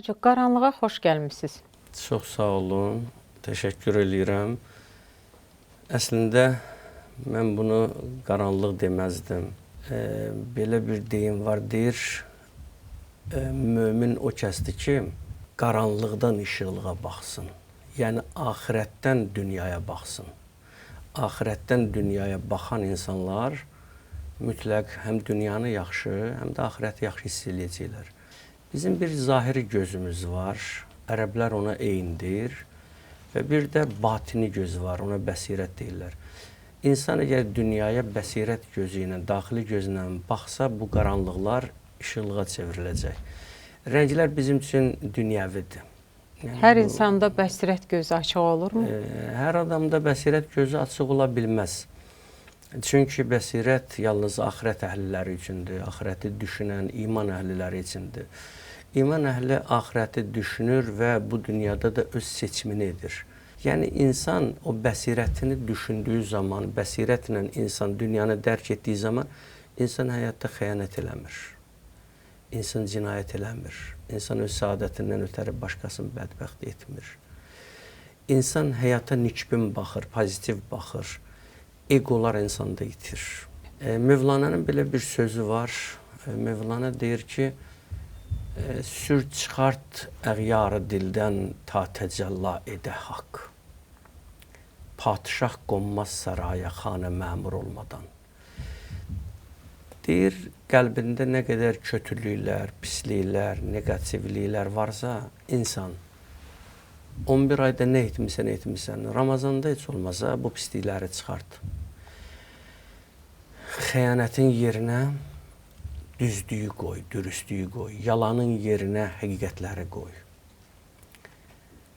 Hoca, qaranlığa xoş gəlmisiniz. Çox sağ olun, təşəkkür edirəm. Əslində, mən bunu qaranlıq deməzdim. Belə bir deyim var, deyir, mömin o kəsdir ki, qaranlıqdan işıqlığa baxsın. Yəni, axirətdən dünyaya baxsın. Axirətdən dünyaya baxan insanlar mütləq həm dünyanı yaxşı, həm də axirəti yaxşı hiss edəcəklər. Bizim bir zahiri gözümüz var, ərəblər ona eyindir və bir də batini göz var, ona bəsirət deyirlər. İnsan əgər dünyaya bəsirət gözü ilə, daxili gözlə baxsa, bu qaranlıqlar işıqlığa çevriləcək. Rənglər bizim üçün dünyəvidir. Yəni, hər insanda bəsirət gözü açıq olurmu? Hər adamda bəsirət gözü açıq ola bilməz. Çünki bəsirət yalnız axirət əhliləri üçündür, axirəti düşünən iman əhliləri üçündür. İman əhli axirəti düşünür və bu dünyada da öz seçimini edir. Yəni, insan o bəsirətini düşündüyü zaman, bəsirətlə insan dünyanı dərk etdiyi zaman, insan həyatda xəyanət eləmir. İnsan cinayət eləmir. İnsan öz saadətindən ötəri başqasını bədbəxt etmir. İnsan həyata nikbin baxır, pozitiv baxır. Egolar insanda itir. Mövlana'nın belə bir sözü var. Mövlana deyir ki, sür çıxart əğyarı dildən ta təcəlla edə haqq. Padişah qonmaz saraya xanə məmur olmadan. Deyir, qəlbində nə qədər kötülüklər, pisliklər, negativliklər varsa, insan 11 ayda nə etmirsən, Ramazanda heç olmasa bu pislikləri çıxart. Xəyanətin yerinə düzlüyü qoy, dürüstlüyü qoy. Yalanın yerinə həqiqətləri qoy.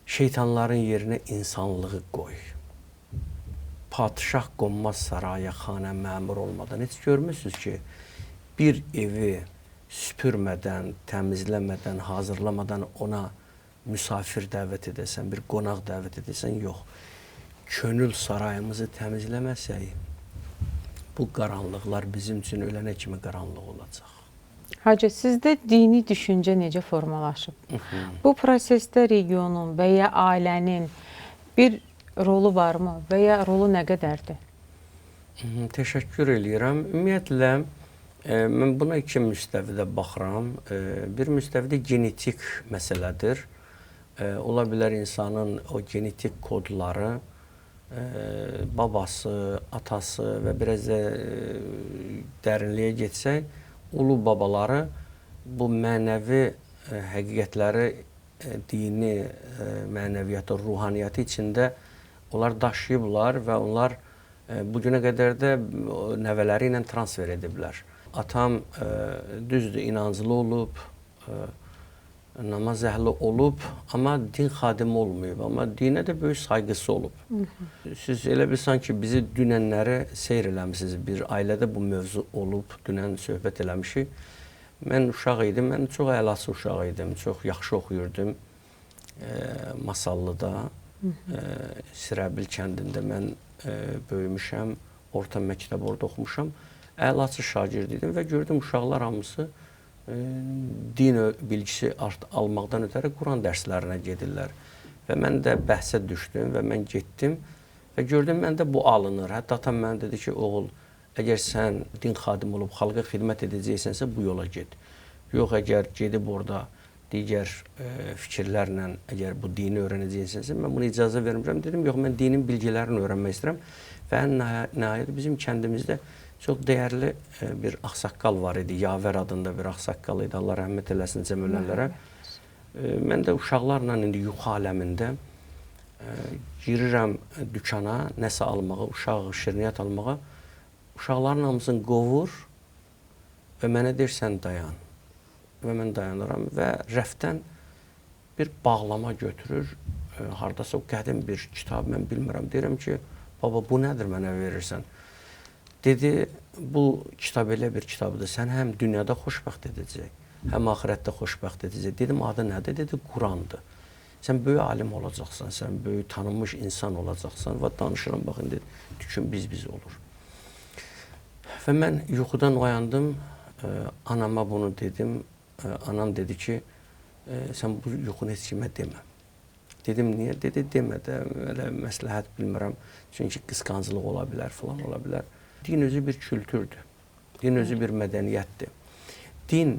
Şeytanların yerinə insanlığı qoy. Padişah qonmaz saraya xanə məmur olmadan. Heç görmürsünüz ki, bir evi süpürmədən, təmizləmədən, hazırlamadan ona müsafir dəvət edəsən, bir qonaq dəvət edəsən, yox. Könül sarayımızı təmizləməsək, bu qaranlıqlar bizim üçün ölənə kimi qaranlıq olacaq. Hacı, sizdə dini düşüncə necə formalaşıb? Bu prosesdə regionun və ya ailənin bir rolu varmı və ya rolu nə qədərdir? Təşəkkür edirəm. Ümumiyyətlə, mən buna iki müstəvidə baxıram. Bir müstəvidə genetik məsələdir. Ola bilər insanın o genetik kodları, babası, atası və biraz da dərinliyə getsək, ulu babaları bu mənəvi həqiqətləri, dini, mənəviyyatı, ruhaniyyatı içində onlar daşıyıblar və onlar bugünə qədər də nəvələri ilə transfer ediblər. Atam düzdür, inanclı olub, namaz əhli olub, amma din xadimi olmayıb, amma dinə də böyük sayğısı olub. Siz elə bilsən ki, bizi dünənləri seyr eləmişsiniz, bir ailədə bu mövzu olub, dünən söhbət eləmişik. Mən uşaq idim, mən çox əlası uşaq idim, çox yaxşı oxuyurdum Masallıda, Sirəbil kəndində mən böyümüşəm, orta məktəb orada oxumuşam. Əlası şagird idim və gördüm uşaqlar hamısı din bilgisi almaqdan ötəri Quran dərslərinə gedirlər. Və mən də bəhsə düşdüm və mən getdim və gördüm, məndə bu alınır. Hətta atam mənə dedi ki, oğul, əgər sən din xadimi olub xalqa xidmət edəcəksənsə, bu yola get. Yox, əgər gedib orada digər fikirlərlə, əgər bu dini öyrənəcəksənsə, mən bunu icazə vermirəm. Dedim, yox, mən dinin bilgilərini öyrənmək istəyirəm. Və nəhayət bizim kəndimizdə çox dəyərli bir ağsaqqal var idi. Yavər adında bir ağsaqqal idi. Allah rəhmət eləsin cəm ölənlərə. Mən də uşaqlarla indi yuxu aləmində girirəm dükana, nəsə almağa, uşaq şirniyyat almağa. Uşaqların hamısını qovur və mənə deyir, sən dayan. Və mən dayanıram və rəfdən bir bağlama götürür. Haradasa o qədim bir kitab, mən bilmirəm. Deyirəm ki, baba, bu nədir mənə verirsən? Dedi, bu kitab elə bir kitabdır, sən həm dünyada xoşbəxt edəcək, həm axirətdə xoşbəxt edəcək. Dedim, adı nədir? Dedi, Qurandır. Sən böyük alim olacaqsan, sən böyük tanınmış insan olacaqsan və danışıram, baxın, dedi, tükün biz olur. Və mən yuxudan oyandım, anama bunu dedim. Anam dedi ki, sən bu yuxunu heç kimə demə. Dedim, niyə? Dedi, demə də, elə məsləhət bilmirəm. Çünki qısqanclıq ola bilər, falan ola bilər. Din özü bir kültürdür. Din özü bir mədəniyyətdir. Din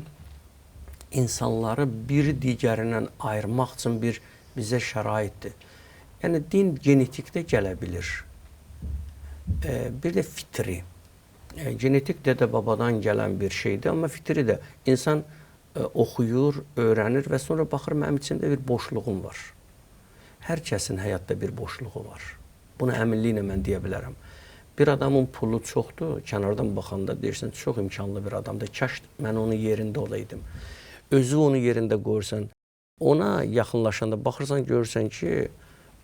insanları biri digərindən ayırmaq üçün bizə şəraitdir. Yəni, din genetikdə gələ bilir. Bir də fitri. Genetik dədə-babadan gələn bir şeydir, amma fitri də. İnsan oxuyur, öyrənir və sonra baxır, mənim içində bir boşluğum var. Hər kəsin həyatda bir boşluğu var. Bunu əminliklə mən deyə bilərəm. Bir adamın pulu çoxdur, kənardan baxanda deyirsən, çox imkanlı bir adamdır. Kaş mən onun yerində olaydım. Özü onun yerində qoyursan, ona yaxınlaşanda baxırsan, görürsən ki,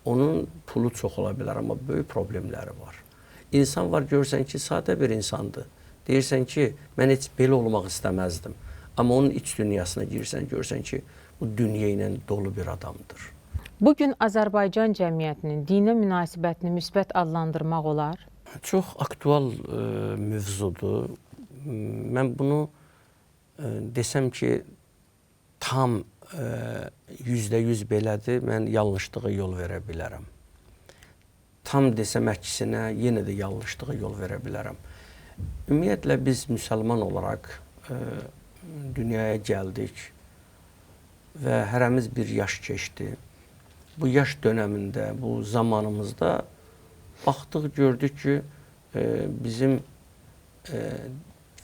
onun pulu çox ola bilər, amma böyük problemləri var. İnsan var, görürsən ki, sadə bir insandır. Deyirsən ki, mən heç belə olmaq istəməzdim. Amma onun iç dünyasına girsən, görürsən ki, bu dünya ilə dolu bir adamdır. Bugün Azərbaycan cəmiyyətinin dinə münasibətini müsbət adlandırmaq olar? Çox aktual mövzudur. Mən bunu desəm ki, tam %100 belədir, mən yanlışlığa yol verə bilərəm. Tam desəm əksinə, yenə də yanlışlığa yol verə bilərəm. Ümumiyyətlə, biz müsəlman olaraq dünyaya gəldik və hərəmiz bir yaş keçdi. Bu yaş dönəmində, bu zamanımızda baxdıq, gördük ki, bizim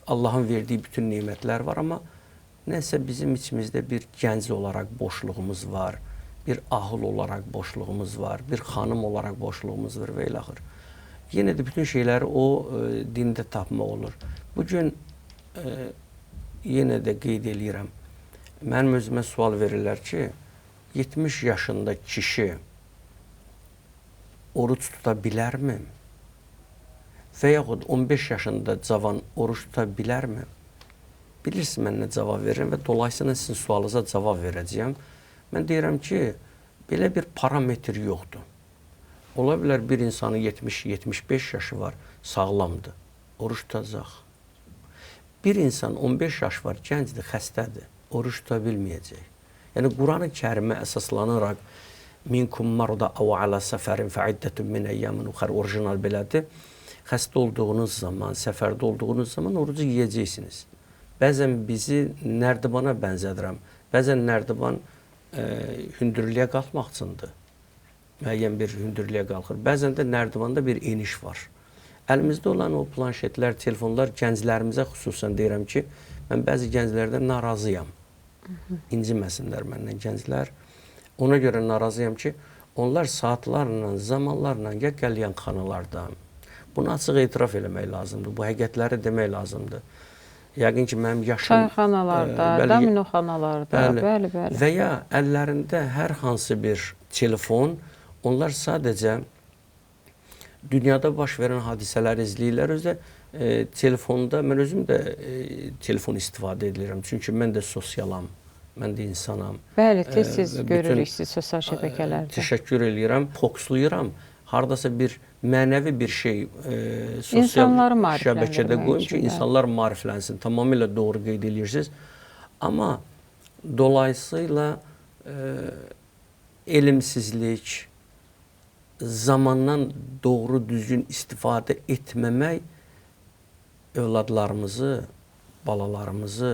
Allahın verdiyi bütün nemətlər var, amma nəsə bizim içimizdə bir gənc olaraq boşluğumuz var, bir ahıl olaraq boşluğumuz var, bir xanım olaraq boşluğumuz var və ilaxır. Yenə də bütün şeyləri o dində tapmaq olur. Bugün yenə də qeyd eləyirəm, mənim özümə sual verirlər ki, 70 yaşında kişi oruç tuta bilərmi? Və yaxud 15 yaşında cavan oruç tuta bilərmi? Bilirsiniz, mən nə cavab verirəm və dolayısıyla sizin sualınıza cavab verəcəyəm. Mən deyirəm ki, belə bir parametr yoxdur. Ola bilər bir insanın 70-75 yaşı var, sağlamdır, oruç tutacaq. Bir insan 15 yaş var, gəncdir, xəstədir, oruç tuta bilməyəcək. Yəni, Quran-ı Kərimə əsaslanaraq minkum marda əv alə səfərin fəiddətun min əyyəmin uxar orijinal belədir. Xəstə olduğunuz zaman, səfərdə olduğunuz zaman orucu yeyəcəksiniz. Bəzən bizi nərdivana bənzədirəm. Bəzən nərdivan hündürlüyə qalxmaq üçündür. Müəyyən bir hündürlüyə qalxır. Bəzən də nərdivanda bir eniş var. Əlimizdə olan o planşetlər, telefonlar gənclərimizə xüsusən deyirəm ki, mən bəzi gənclərdən narazıyam. İnciməsinlər məndən gənclər. Ona görə narazıyam ki, onlar saatlarla, zamanlarla ya qəlyanxanalarda. Bunu açıq etiraf eləmək lazımdır. Bu həqiqətləri demək lazımdır. Yəqin ki, mənim yaşım... Çayxanalarda, dominoxanalarda, bəli. Və ya əllərində hər hansı bir telefon, onlar sadəcə dünyada baş verən hadisələri izləyirlər. Özdə telefonda, mən özüm də telefon istifadə edirəm. Çünki mən də sosialam, mən də insanam. Bəli, tez-tez görürük siz sosial şəbəkələrdə. Təşəkkür edirəm, fokusluyuram. Hardasa bir mənəvi bir şey sosial şəbəkədə qoyum ki, insanlar maariflənsin. Tamamilə doğru qeyd edirsiniz. Amma dolayısıyla elmsizlik, zamandan doğru düzgün istifadə etməmək övladlarımızı, balalarımızı,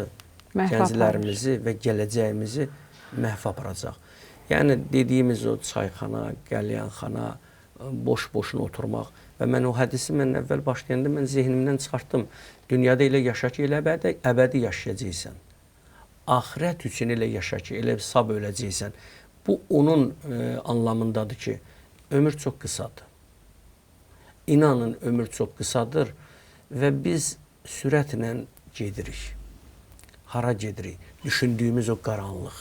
gənclərimizi və gələcəyimizi məhv aparacaq. Yəni, dediyimiz o çayxana, qəlyanxana, boş-boşuna oturmaq və mən o hədisi əvvəl başlayanda mən zehnimdən çıxartdım. Dünyada elə yaşa ki, elə əbədi yaşayacaqsən. Axirət üçün elə yaşa ki, elə sab öləcəksən. Bu, onun anlamındadır ki, ömür çox qısadır. İnanın, ömür çox qısadır və biz sürətlə gedirik. Hara gedirik? Düşündüyümüz o qaranlıq,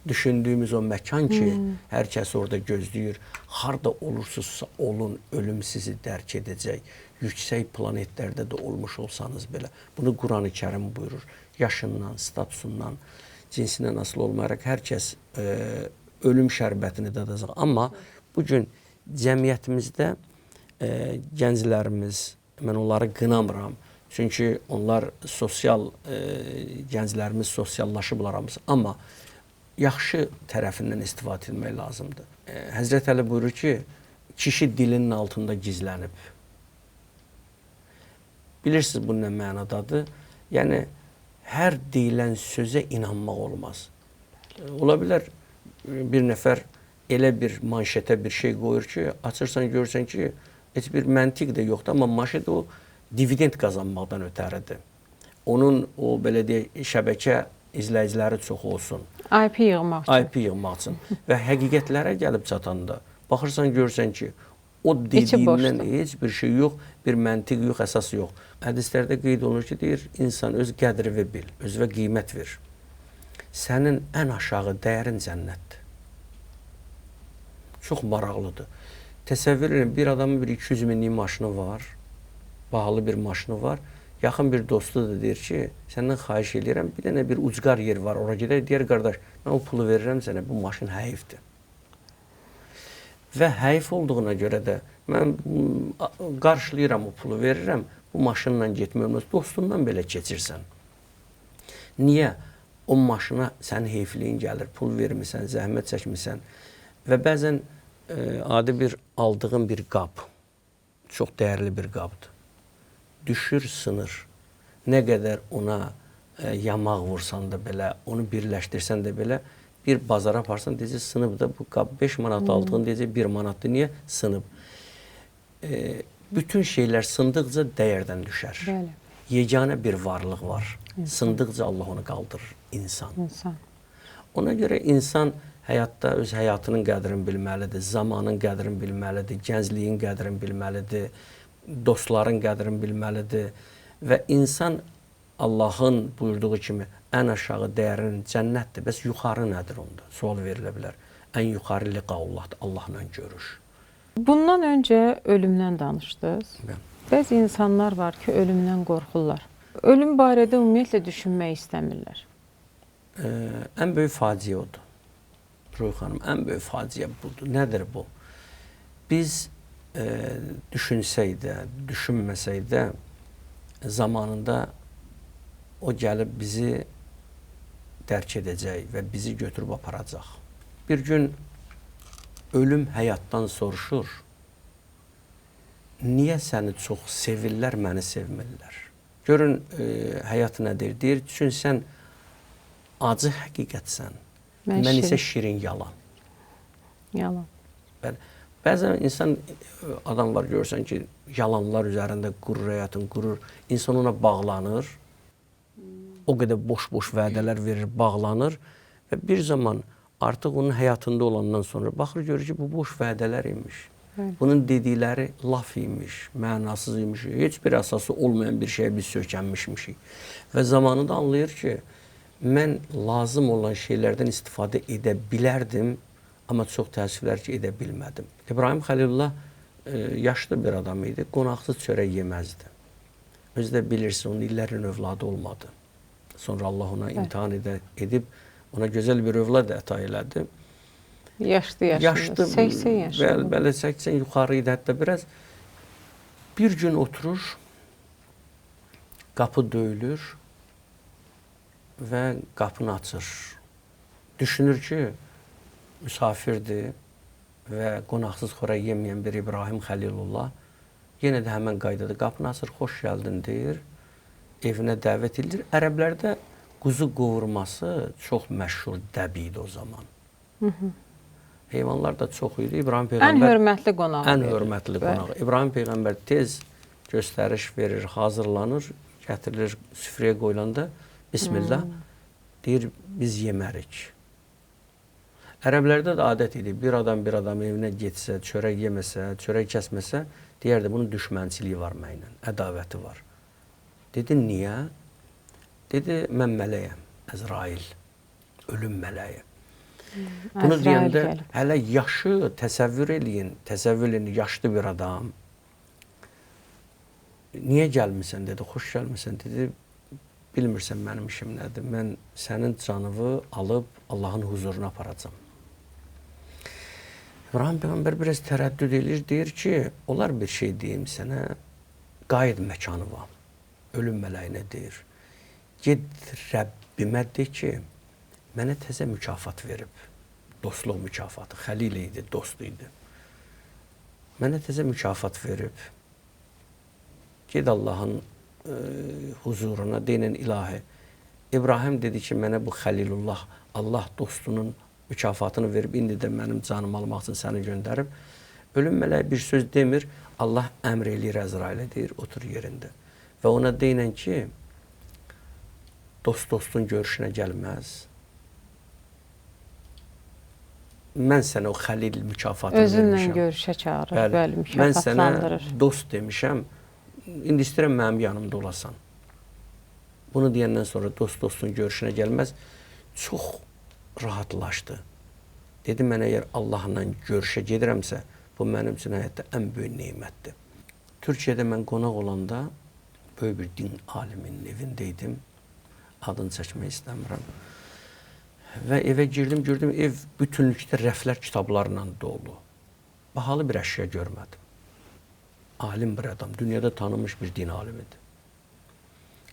düşündüyümüz o məkan ki, hər kəs orada gözləyir. Harada olursunuzsa olun, ölüm sizi dərk edəcək. Yüksək planetlərdə də olmuş olsanız belə. Bunu Quran-ı Kərim buyurur. Yaşından, statusundan, cinsindən asılı olmayaraq hər kəs ölüm şərbətini dadacaq. Amma bugün cəmiyyətimizdə gənclərimiz, mən onları qınamıram. Çünki onlar sosial, gənclərimiz sosiallaşıblar hamısı. Amma yaxşı tərəfindən istifadə etmək lazımdır. Həzrət Əli buyurur ki, kişi dilinin altında gizlənib. Bilirsiniz bu nə mənadadır? Yəni, hər deyilən sözə inanmaq olmaz. Ola bilər, bir nəfər elə bir manşetə bir şey qoyur ki, açırsan, görürsən ki, heç bir məntiq də yoxdur, amma manşet o dividend qazanmaqdan ötəridir. Onun o, belə deyək, şəbəkə izləyiciləri çox olsun. IP yığmaq üçün. IP yığmaq üçün. Və həqiqətlərə gəlib çatanda, baxırsan, görürsən ki, o dediyindən heç bir şey yox, bir məntiq yox, əsas yox. Hədislərdə qeyd olunur ki, deyir, insan öz qədrini bil, özünə qiymət ver. Sənin ən aşağı dəyərin cənnətdir. Çox maraqlıdır. Təsəvvür edin, bir adamın bir 200 minlik maşını var, bahalı bir maşını var. Yaxın bir dostu da deyir ki, səndən xahiş edirəm, bir dənə bir ucqar yer var, ora gedək, deyər, qardaş, mən o pulu verirəm sənə, bu maşın həyifdir. Və həyif olduğuna görə də mən qarşılayıram, o pulu verirəm, bu maşınla getmək olmaz, dostundan belə keçirsən. Niyə? O maşına sənin heyfliyin gəlir, pul vermirsən, zəhmət çəkmirsən və bəzən adi bir aldığın bir qab, çox dəyərli bir qabdır. Düşür, sınır. Nə qədər ona yamaq vursan da belə, onu birləşdirsən də belə, bir bazara aparsan, deyəcək, sınıb da bu qab 5 manat aldığın deyəcək 1 manatdır. Niyə? Sınıb. Bütün şeylər sındıqca dəyərdən düşər. Bəli. Yeganə bir varlıq var. Sındıqca Allah onu qaldırır. İnsan. Ona görə insan həyatda öz həyatının qədrini bilməlidir, zamanın qədrini bilməlidir, gəncliyin qədrini bilməlidir, dostların qədrini bilməlidir və insan Allahın buyurduğu kimi ən aşağı dəyərinin cənnətdir. Bəs yuxarı nədir onda? Sual verilə bilər. Ən yuxarı liqaullahdır, Allahla görüş. Bundan öncə ölümdən danışdınız. Bəzi insanlar var ki, ölümdən qorxurlar. Ölüm barədə ümumiyyətlə düşünmək istəmirlər. Ən böyük faciə odur. Ruhi xanım, ən böyük faciə budur. Nədir bu? Biz düşünsək də, düşünməsək də zamanında o gəlib bizi dərk edəcək və bizi götürüb aparacaq. Bir gün ölüm həyatdan soruşur. Niyə səni çox sevirlər, məni sevmirlər? Görün, həyat nədir? Deyir, çünki sən acı həqiqətsən. Mən isə şirin yalan. Yalan. Bəzən insan, adamlar görürsən ki, yalanlar üzərində qurur, həyatını qurur. İnsan ona bağlanır. O qədər boş-boş vədələr verir, bağlanır. Və bir zaman artıq onun həyatında olandan sonra baxır, görür ki, bu boş vədələr imiş. Bunun dedikləri laf imiş, mənasız imiş, heç bir əsası olmayan bir şeyə biz sökənmişmişik. Və zamanında anlayır ki, mən lazım olan şeylərdən istifadə edə bilərdim, amma çox təəssüflər ki, edə bilmədim. İbrahim Xəlilullah yaşlı bir adam idi, qonaqsız çörək yeməzdi. Özü də bilirsiniz, onun illərin övladı olmadı. Sonra Allah ona imtihan edib, ona gözəl bir övlad əta elədi. Yaşlı, 80 yaşında. Bəli, 80 yuxarı idi hətta biraz. Bir gün oturur, qapı döyülür və qapını açır. Düşünür ki, müsafirdir və qonaqsız xörək yeməyən bir İbrahim Xəlilullah yenə də həmən qaydada qapını açır, xoş gəldin deyir, evinə dəvət edilir. Ərəblərdə quzu qovurması çox məşhur dəbi idi o zaman. Heyvanlar da çox idi. İbrahim Peyğəmbər ən hörmətli qonaq. Ən hörmətli qonaq. İbrahim Peyğəmbər tez göstəriş verir, hazırlanır, gətirilir süfrəyə qoyulanda Bismillah deyir, biz yemərik. Ərəblərdə də adət idi. Bir adam evinə getsə, çörək yeməsə, çörək kəsməsə, deyərdi, bunun düşmənçiliyi var mənlə, ədavəti var. Dedi, niyə? Dedi, mən mələyəm, Əzrail, ölüm mələyi. Bunu deyəndə hələ yaşı təsəvvür eləyin, yaşlı bir adam. Niyə gəlmirsən, dedi, xoş gəlmirsən, dedi, bilmirsən mənim işim nədir, mən sənin canını alıb Allahın huzuruna aparacam. İbrahim Peyğəmbər biraz tərəddüd edir, deyir ki, olar bir şey deyim sənə, qayıd məkanı var, ölüm mələyinə deyir. Ged Rəbbimə de ki, mənə təzə mükafat verib. Dostluq mükafatı. Xəlil idi, dost idi. Mənə təzə mükafat verib. Ged Allahın huzuruna, deyin ilahi. İbrahim dedi ki, mənə bu Xəlilullah, Allah dostunun mükafatını verib, indi də mənim canımı almaq üçün səni göndərib. Ölüm mələyi bir söz demir, Allah əmr eləyir Əzrailə, deyir, otur yerində. Və ona deyinən ki, dost dostun görüşünə gəlməz. Mən sənə o Xəlil mükafatını Özünlə vermişəm. görüşə çağırır, bəli, Mən sənə mükafatlandırır. dost demişəm, indi istəyirəm mənim yanımda olasan. Bunu deyəndən sonra dost dostun görüşünə gəlməz, çox rahatlaşdı. Dedi, mən əgər Allahla görüşə gedirəmsə, bu mənim üçün həyatda ən böyük neymətdir. Türkiyədə mən qonaq olanda böyük bir din aliminin evindeydim. Adını çəkmək istəmirəm. Və evə girdim, gördüm, ev bütünlükdə rəflər kitablarla dolu. Bahalı bir əşya görmədim. Alim bir adam, dünyada tanınmış bir din alimidir.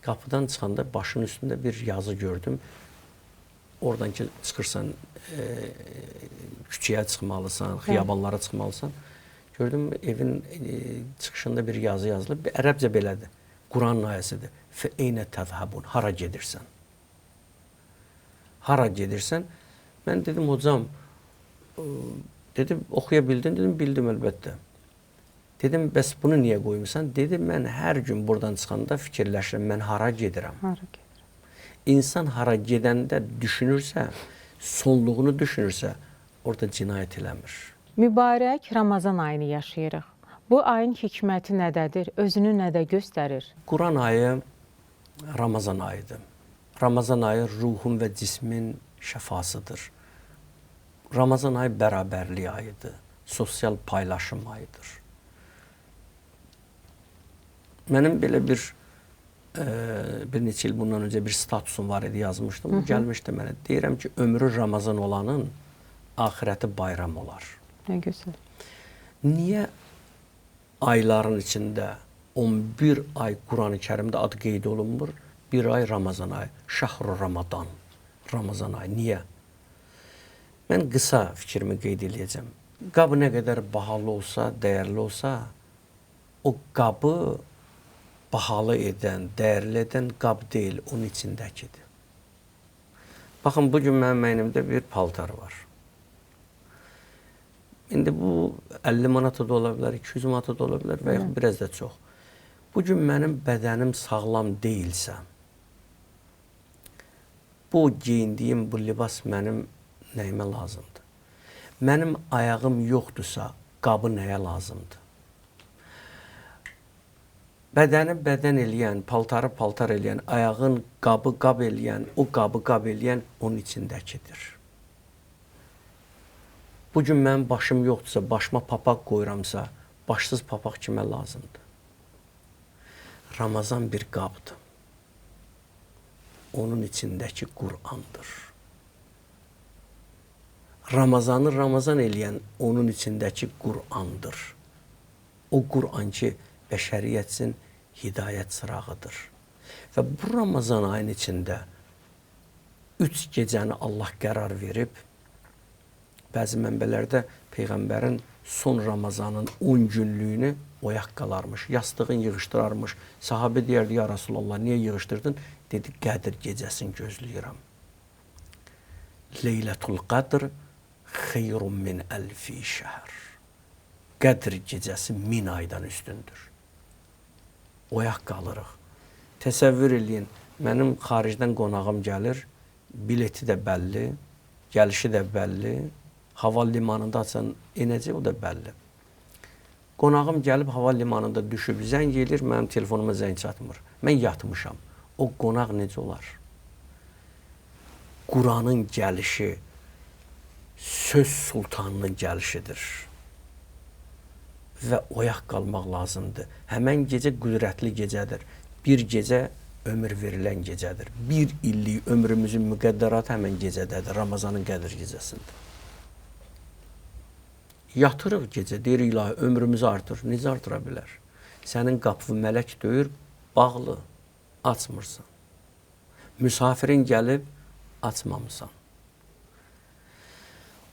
Qapıdan çıxanda başının üstündə bir yazı gördüm. Oradan ki, çıxırsan, küçəyə çıxmalısan, xiyabanlara çıxmalısan. Gördüm, evin çıxışında bir yazı yazılıb. Ərəbcə belədir. Quranın ayəsidir. Fəeynə təzhabun, hara gedirsən? Hara gedirsən? Mən dedim, hocam, dedim, oxuya bildin? Dedim, bildim əlbəttə. Dedim, bəs bunu niyə qoymusan? Dedim, mən hər gün buradan çıxanda fikirləşirəm, mən hara gedirəm? Hara gedirəm? İnsan hara gedəndə düşünürsə, sonluğunu düşünürsə, orada cinayət eləmir. Mübarək Ramazan ayını yaşayırıq. Bu ayın hikməti nədədir? Özünü nədə göstərir? Quran ayı Ramazan ayıdır. Ramazan ayı ruhun və cismin şəfasıdır. Ramazan ayı bərabərlik ayıdır. Sosial paylaşım ayıdır. Mənim belə bir neçə il bundan öncə bir statusum var idi, yazmışdım. Bu gəlmişdi mənə. Deyirəm ki, ömrü Ramazan olanın axirəti bayram olar. Nə gözəl. Niyə ayların içində 11 ay Quran-ı Kərimdə adı qeyd olunmur? Bir ay Ramazan ayı, Şəhru Ramadan, Ramazan ayı. Niyə? Mən qısa fikrimi qeyd edəcəm. Qabı nə qədər bahalı olsa, dəyərli olsa, o qabı bahalı edən, dəyərli edən qab deyil, onun içindəkidir. Baxın, bugün mənim əynimdə bir paltar var. İndi bu 50 manata da ola bilər, 200 manata da ola bilər və yaxud biraz da çox. Bugün mənim bədənim sağlam deyilsə, bu geyindiyim bu libas mənim nəyimə lazımdır? Mənim ayağım yoxdursa, qabı nəyə lazımdır? Bədəni bədən eləyən, paltarı paltar eləyən, ayağın qabı qab eləyən, o qabı qab eləyən onun içindəkidir. Bugün mənim başım yoxdursa, başıma papaq qoyuramsa, başsız papaq kimə lazımdır? Ramazan bir qabdır. Onun içindəki Qur'andır. Ramazanı Ramazan eləyən onun içindəki Qur'andır. O Qur'an ki, bəşəriyyətin hidayət sırağıdır. Və bu Ramazan ayının içində 3 gecəni Allah qərar verib, bəzi mənbələrdə Peyğəmbərin son Ramazanın 10 günlüyünü oyaq qalarmış, yastığın yığışdırarmış. Sahabə deyərdi, ya Rasulallah, niyə yığışdırdın? Dedi, Qədir gecəsini gözləyirəm. Leylətul Qədr xeyrun min əlfi şəhər. Qədr gecəsi 1000 aydan üstündür. Oyaq qalırıq. Təsəvvür eləyin, mənim xaricdən qonağım gəlir, bileti də bəlli, gəlişi də bəlli, hava limanında açan enəcək, o da bəlli. Qonağım gəlib hava limanında düşüb, zəng gelir, mənim telefonuma zəng çatmır. Mən yatmışam. O qonaq necə olar? Quranın gəlişi söz sultanının gəlişidir. Və oyaq qalmaq lazımdır. Həmən gecə qüdrətli gecədir. Bir gecə ömür verilən gecədir. Bir illik ömrümüzün müqəddəratı həmən gecədədir, Ramazanın Qədir gecəsində. Yatırıq gecə, deyir ilahi, ömrümüzü artır. Necə artıra bilər? Sənin qapını mələk döyür, bağlı, açmırsan. Müsafirin gəlib, açmamısan.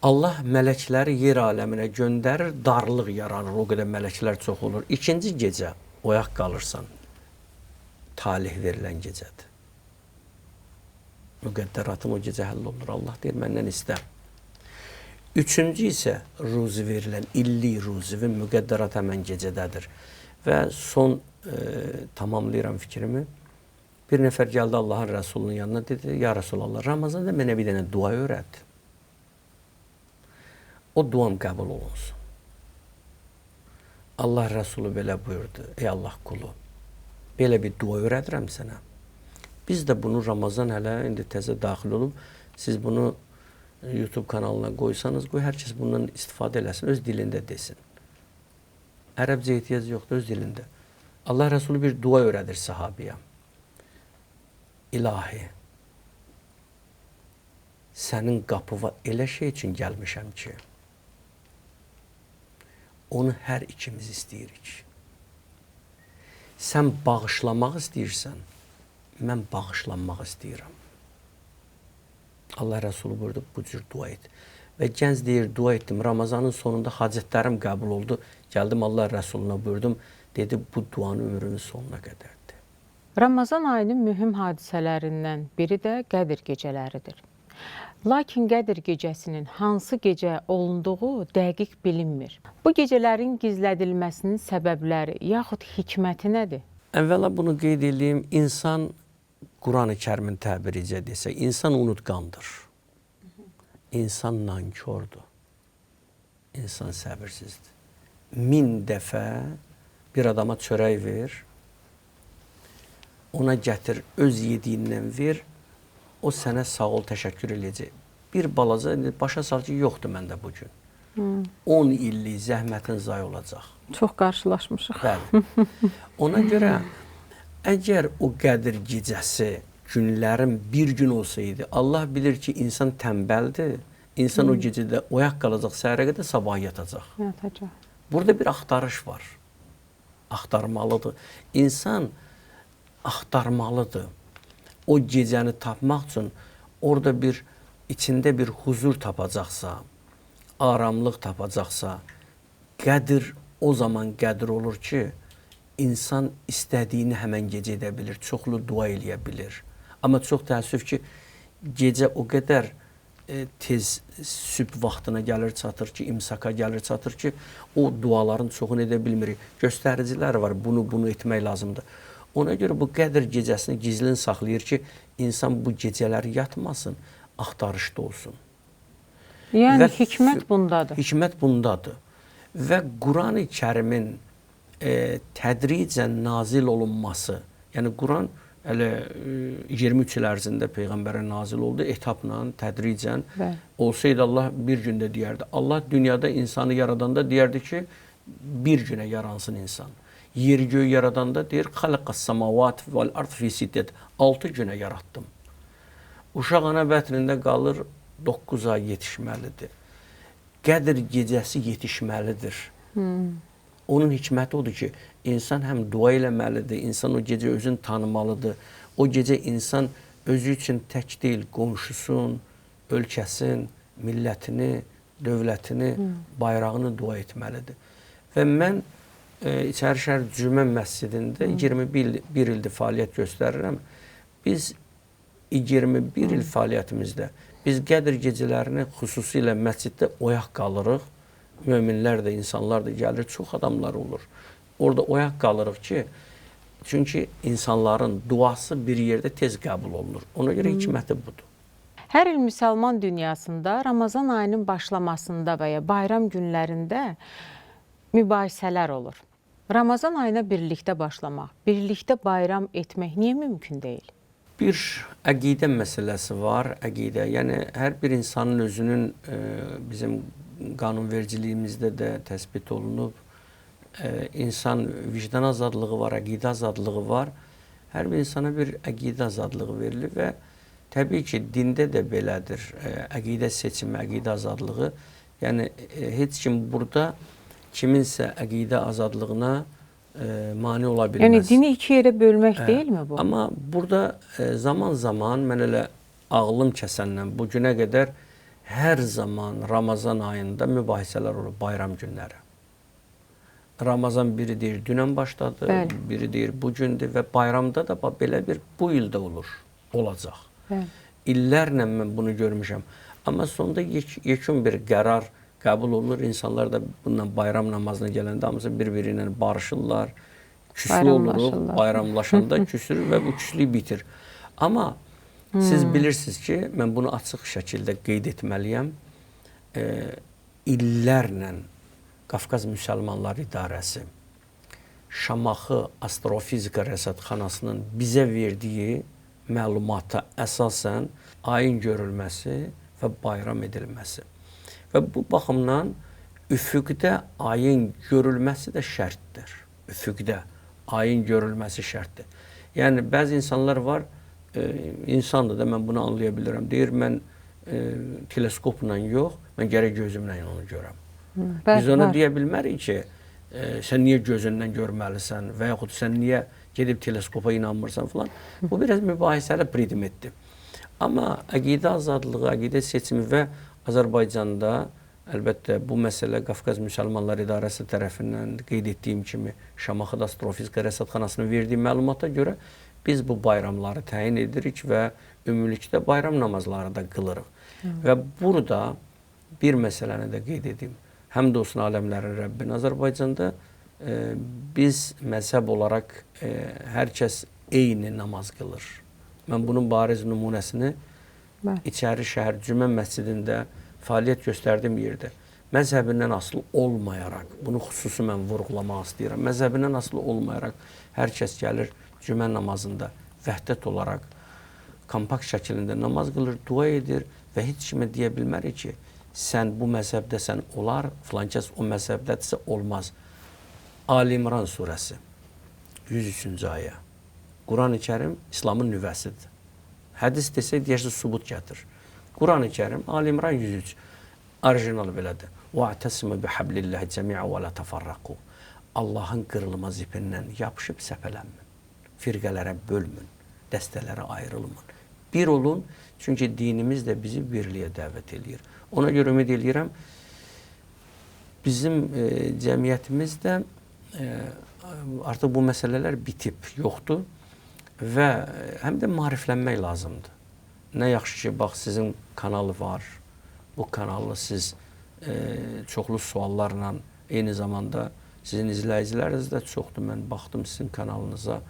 Allah mələkləri yer aləminə göndərir, darlıq yaranır, o qədər mələklər çox olur. İkinci gecə oyaq qalırsan, talih verilən gecədir. Müqəddəratım o gecə həll olur. Allah deyir, məndən istə. Üçüncü isə ruzi verilən, illi ruzivin müqəddərat həmən gecədədir. Və son tamamlayıram fikrimi. Bir nəfər gəldi Allahın Rəsulunun yanına, dedi, ya Rasulallah, Ramazanda mənə bir dənə dua öyrət. O duam qəbul olunsun. Allah Rəsulu belə buyurdu, ey Allah qulu, belə bir dua öyrədirəm sənə. Biz də bunu Ramazan hələ indi təzə daxil olub, siz bunu YouTube kanalına qoysanız, qoy hər kəs bundan istifadə eləsin, öz dilində desin. Ərəbcə ehtiyac yoxdur, öz dilində. Allah Rəsulü bir dua öyrədir sahabiyə. İlahi, sənin qapıva elə şey üçün gəlmişəm ki, onu hər ikimiz istəyirik. Sən bağışlamaq istəyirsən, mən bağışlanmaq istəyirəm. Allah Rəsulü buyurdu, bu cür dua et. Və gənc deyir, dua etdim. Ramazanın sonunda hacətlərim qəbul oldu. Gəldim Allah Rəsuluna buyurdum. Dedi, bu duanı ömrünün sonuna qədərdir. Ramazan ayının mühüm hadisələrindən biri də Qədir gecələridir. Lakin Qədir gecəsinin hansı gecə olunduğu dəqiq bilinmir. Bu gecələrin gizlədilməsinin səbəbləri yaxud hikməti nədir? Əvvəla bunu qeyd edeyim. İnsan, Quran-ı Kərimin təbiricə desək, insan unutqandır. İnsan nankordur. İnsan səbirsizdir. 1000 dəfə bir adama çörək ver, ona gətir, öz yediyindən ver, o sənə sağ ol, təşəkkür eləyəcək. Bir balaca, başa sal ki, yoxdur məndə bugün. 10 illik zəhmətin zay olacaq. Çox qarşılaşmışıq. Bəli. Ona görə, əgər o Qədir gecəsi günlərin bir gün olsaydı, Allah bilir ki, insan tənbəldir, insan o gecədə oyaq qalacaq, səhərə qədər sabah yatacaq. Yatacaq. Burada bir axtarış var. Axtarmalıdır. İnsan axtarmalıdır. O gecəni tapmaq üçün orada bir, içində bir huzur tapacaqsa, aramlıq tapacaqsa, Qədir o zaman Qədir olur ki, insan istədiyini həmən gecə edə bilir, çoxlu dua eləyə bilir. Amma çox təəssüf ki, gecə o qədər tez sübh vaxtına gəlir çatır ki, imsaka gəlir çatır ki, o duaların çoxunu edə bilmirik. Göstəricilər var, bunu etmək lazımdır. Ona görə bu Qədir gecəsini gizlin saxlayır ki, insan bu gecələri yatmasın, axtarışda olsun. Yəni hikmət bundadır. Hikmət bundadır. Və Quran-ı Kərimin tədricən nazil olunması, yəni Quran hələ 23 il ərzində Peyğəmbərə nazil oldu, etapla, tədricən. Olsaydı Allah bir gündə deyərdi. Allah dünyada insanı yaradanda deyərdi ki, bir günə yaransın insan. Yeri göy yaradanda deyir, xalaqas samavat vel ard fi sittət. 6 günə yaratdım. Uşaq ana bətnində qalır, 9 ay yetişməlidir. Qədir gecəsi yetişməlidir. Onun hikməti odur ki, insan həm dua eləməlidir, insan o gecə özünü tanımalıdır. O gecə insan özü üçün tək deyil, qonşusun, ölkəsin, millətini, dövlətini, bayrağını dua etməlidir. Və mən İçərişəhər Cümə məscidində 21 ildir fəaliyyət göstərirəm. Biz 21 il fəaliyyətimizdə biz Qədir gecələrini xüsusilə məsciddə oyaq qalırıq. Möminlər də, insanlar da gəlir, çox adamlar olur. Orada oyaq qalırıq ki, çünki insanların duası bir yerdə tez qəbul olunur. Ona görə hikməti budur. Hər il müsəlman dünyasında Ramazan ayının başlamasında və ya bayram günlərində mübahisələr olur. Ramazan ayına birlikdə başlamaq, birlikdə bayram etmək niyə mümkün deyil? Bir əqidə məsələsi var, əqidə. Yəni, hər bir insanın özünün bizim qanunvericiliyimizdə də təsbit olunub. İnsan vicdan azadlığı var, əqidə azadlığı var. Hər bir insana bir əqidə azadlığı verilir və təbii ki, dində də belədir. Əqidə seçimi, əqidə azadlığı. Yəni, heç kim burada kiminsə əqidə azadlığına mane ola bilməz. Yəni, dini iki yerə bölmək deyilmi bu? Amma burada zaman-zaman mən elə ağlım kəsəndən bu günə qədər hər zaman Ramazan ayında mübahisələr olur, bayram günləri. Ramazan biri deyir dünən başladı, Bəli. biri deyir bu gündür və bayramda da belə bir bu ildə olur, olacaq. Bəli. İllərlə mən bunu görmüşəm. Amma sonda yekun bir qərar qəbul olunur. İnsanlar da bundan bayram namazına gələndə hamısı bir-biri ilə barışırlar, küslü oluruq, bayramlaşanda küsür və bu küslük bitir. Amma siz bilirsiniz ki, mən bunu açıq şəkildə qeyd etməliyəm. İllərlə Qafqaz Müsəlmanlar İdarəsi Şamaxı Astrofizika Rəsədxanasının bizə verdiyi məlumata əsasən ayın görülməsi və bayram edilməsi. Və bu baxımdan üfüqdə ayın görülməsi də şərtdir. Üfüqdə ayın görülməsi şərtdir. Yəni, bəzi insanlar var, insandır da mən bunu anlaya bilirəm. Deyir, mən teleskopla yox, mən gərək gözümlə onu görəm. Biz ona deyə bilmərik ki, sən niyə gözündən görməlisən və yaxud sən niyə gedib teleskopa inanmırsan filan. Bu biraz mübahisəli predmetdir. Amma əqidə azadlığı, əqidə seçimi və Azərbaycanda əlbəttə bu məsələ Qafqaz Müsəlmanlar İdarəsi tərəfindən qeyd etdiyim kimi Şamaxıda Astrofizika Rəsədxanasının verdiyi məlumata görə biz bu bayramları təyin edirik və ümumilikdə bayram namazları da qılırıq. Və burada bir məsələni də qeyd edeyim. Həmd olsun aləmlərin Rəbbin. Azərbaycanda biz məzhəb olaraq hər kəs eyni namaz qılır. Mən bunun bariz nümunəsini İçəri şəhər Cümə məscidində fəaliyyət göstərdiyim yerdə məzhəbindən asılı olmayaraq, bunu xüsusi mən vurğulamaq istəyirəm, məzhəbindən asılı olmayaraq hər kəs gəlir Cümə namazında vəhdət olaraq kompakt şəklində namaz qılır, dua edir və heç kimə deyə bilmərik ki, sən bu məzhəbdəsən olar, filan kəs o məzhəbdədirsə olmaz. Ali İmran surəsi 103-cü ayə. Quran-ı Kərim İslamın nüvəsidir. Hədis desək, deyərsiniz, subut gətir. Quran-ı Kərim, Ali İmran 103, orijinal belədir. وَاَعْتَسِمَ بِحَبْلِ اللّٰهِ جَمِعَ وَلَا تَفَرَّقُوا. Allahın qırılmaz ipindən yapışıb səpələnmin. Firqələrə bölmün, dəstələrə ayrılmın. Bir olun, çünki dinimiz də bizi birliyə dəvət edir. Ona görə ümid edirəm, bizim cəmiyyətimizdə artıq bu məsələlər bitib, yoxdur və həm də maariflənmək lazımdır. Nə yaxşı ki, bax, sizin kanalı var, bu kanalı siz çoxlu suallarla, eyni zamanda sizin izləyiciləriniz də çoxdur. Mən baxdım sizin kanalınıza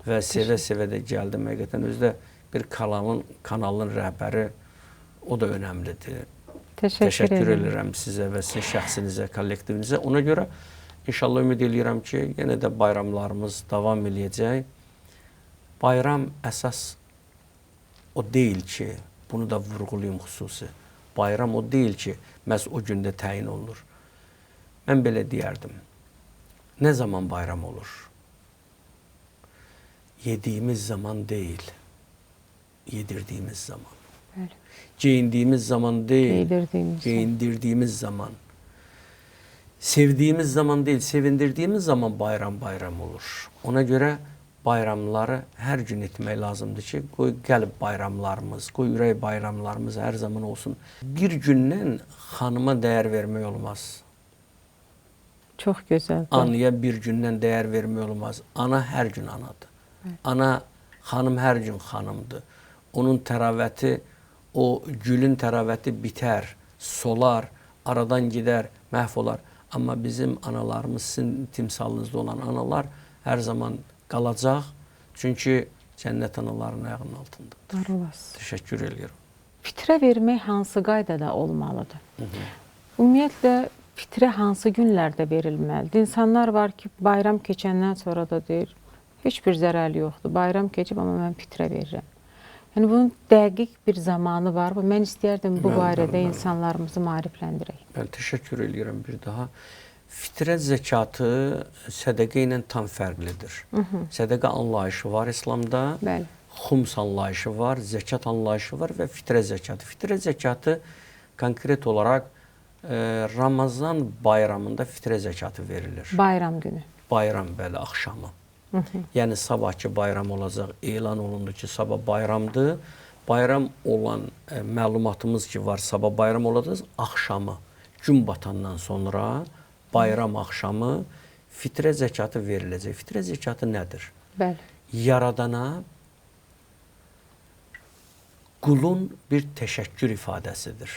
və sevə-sevə də gəldim. Həqiqətən özdə bir kanalın rəhbəri, o da önəmlidir. Təşəkkür edirəm sizə və sizin şəxsinizə, kollektivinizə. Ona görə inşallah ümid edirəm ki, yenə də bayramlarımız davam eləyəcək. Bayram əsas o deyil ki, bunu da vurğulayım xüsusi. Bayram o deyil ki, məhz o gündə təyin olunur. Mən belə deyərdim. Nə zaman bayram olur? Yediyimiz zaman deyil, yedirdiyimiz zaman. Bəli. Geyindiyimiz zaman deyil, geyindirdiyimiz zaman. Sevdiyimiz zaman deyil, sevindirdiyimiz zaman bayram olur. Ona görə bayramları hər gün etmək lazımdır ki, qoy qəlb bayramlarımız, qoy ürək bayramlarımız hər zaman olsun. Bir gündən xanıma dəyər vermək olmaz. Çox gözəl. Anaya bir gündən dəyər vermək olmaz. Ana hər gün anadır. Ana, xanım hər gün xanımdır. Onun təravəti, o gülün təravəti bitər, solar, aradan gedər, məhv olar. Amma bizim analarımız, sizin timsalınızda olan analar hər zaman qalacaq. Çünki cənnət anaların ayağının altındadır. Var olasın. Təşəkkür edirəm. Fitrə vermək hansı qaydada olmalıdır? Ümumiyyətlə, fitrə hansı günlərdə verilməlidir? İnsanlar var ki, bayram keçəndən sonra da deyir, heç bir zərəli yoxdur. Bayram keçib, amma mən fitrə verirəm. Yəni, bunun dəqiq bir zamanı var. Mən istəyərdim bu barədə insanlarımızı maarifləndirək. Mən təşəkkür edirəm bir daha. Fitrə zəkatı sədəqə ilə tam fərqlidir. Sədəqə anlayışı var İslamda, Bəli. xums anlayışı var, zəkat anlayışı var və fitrə zəkatı. Fitrə zəkatı konkret olaraq Ramazan bayramında fitrə zəkatı verilir. Bayram günü. Bayram, bəli, axşamı. Yəni, sabahki bayram olacaq, elan olundu ki, sabah bayramdır. bayram olan məlumatımız ki var, sabah bayram olacaq, axşamı, gün batandan sonra bayram axşamı fitrə zəkatı veriləcək. Fitrə zəkatı nədir? Bəli. Yaradana qulun bir təşəkkür ifadəsidir.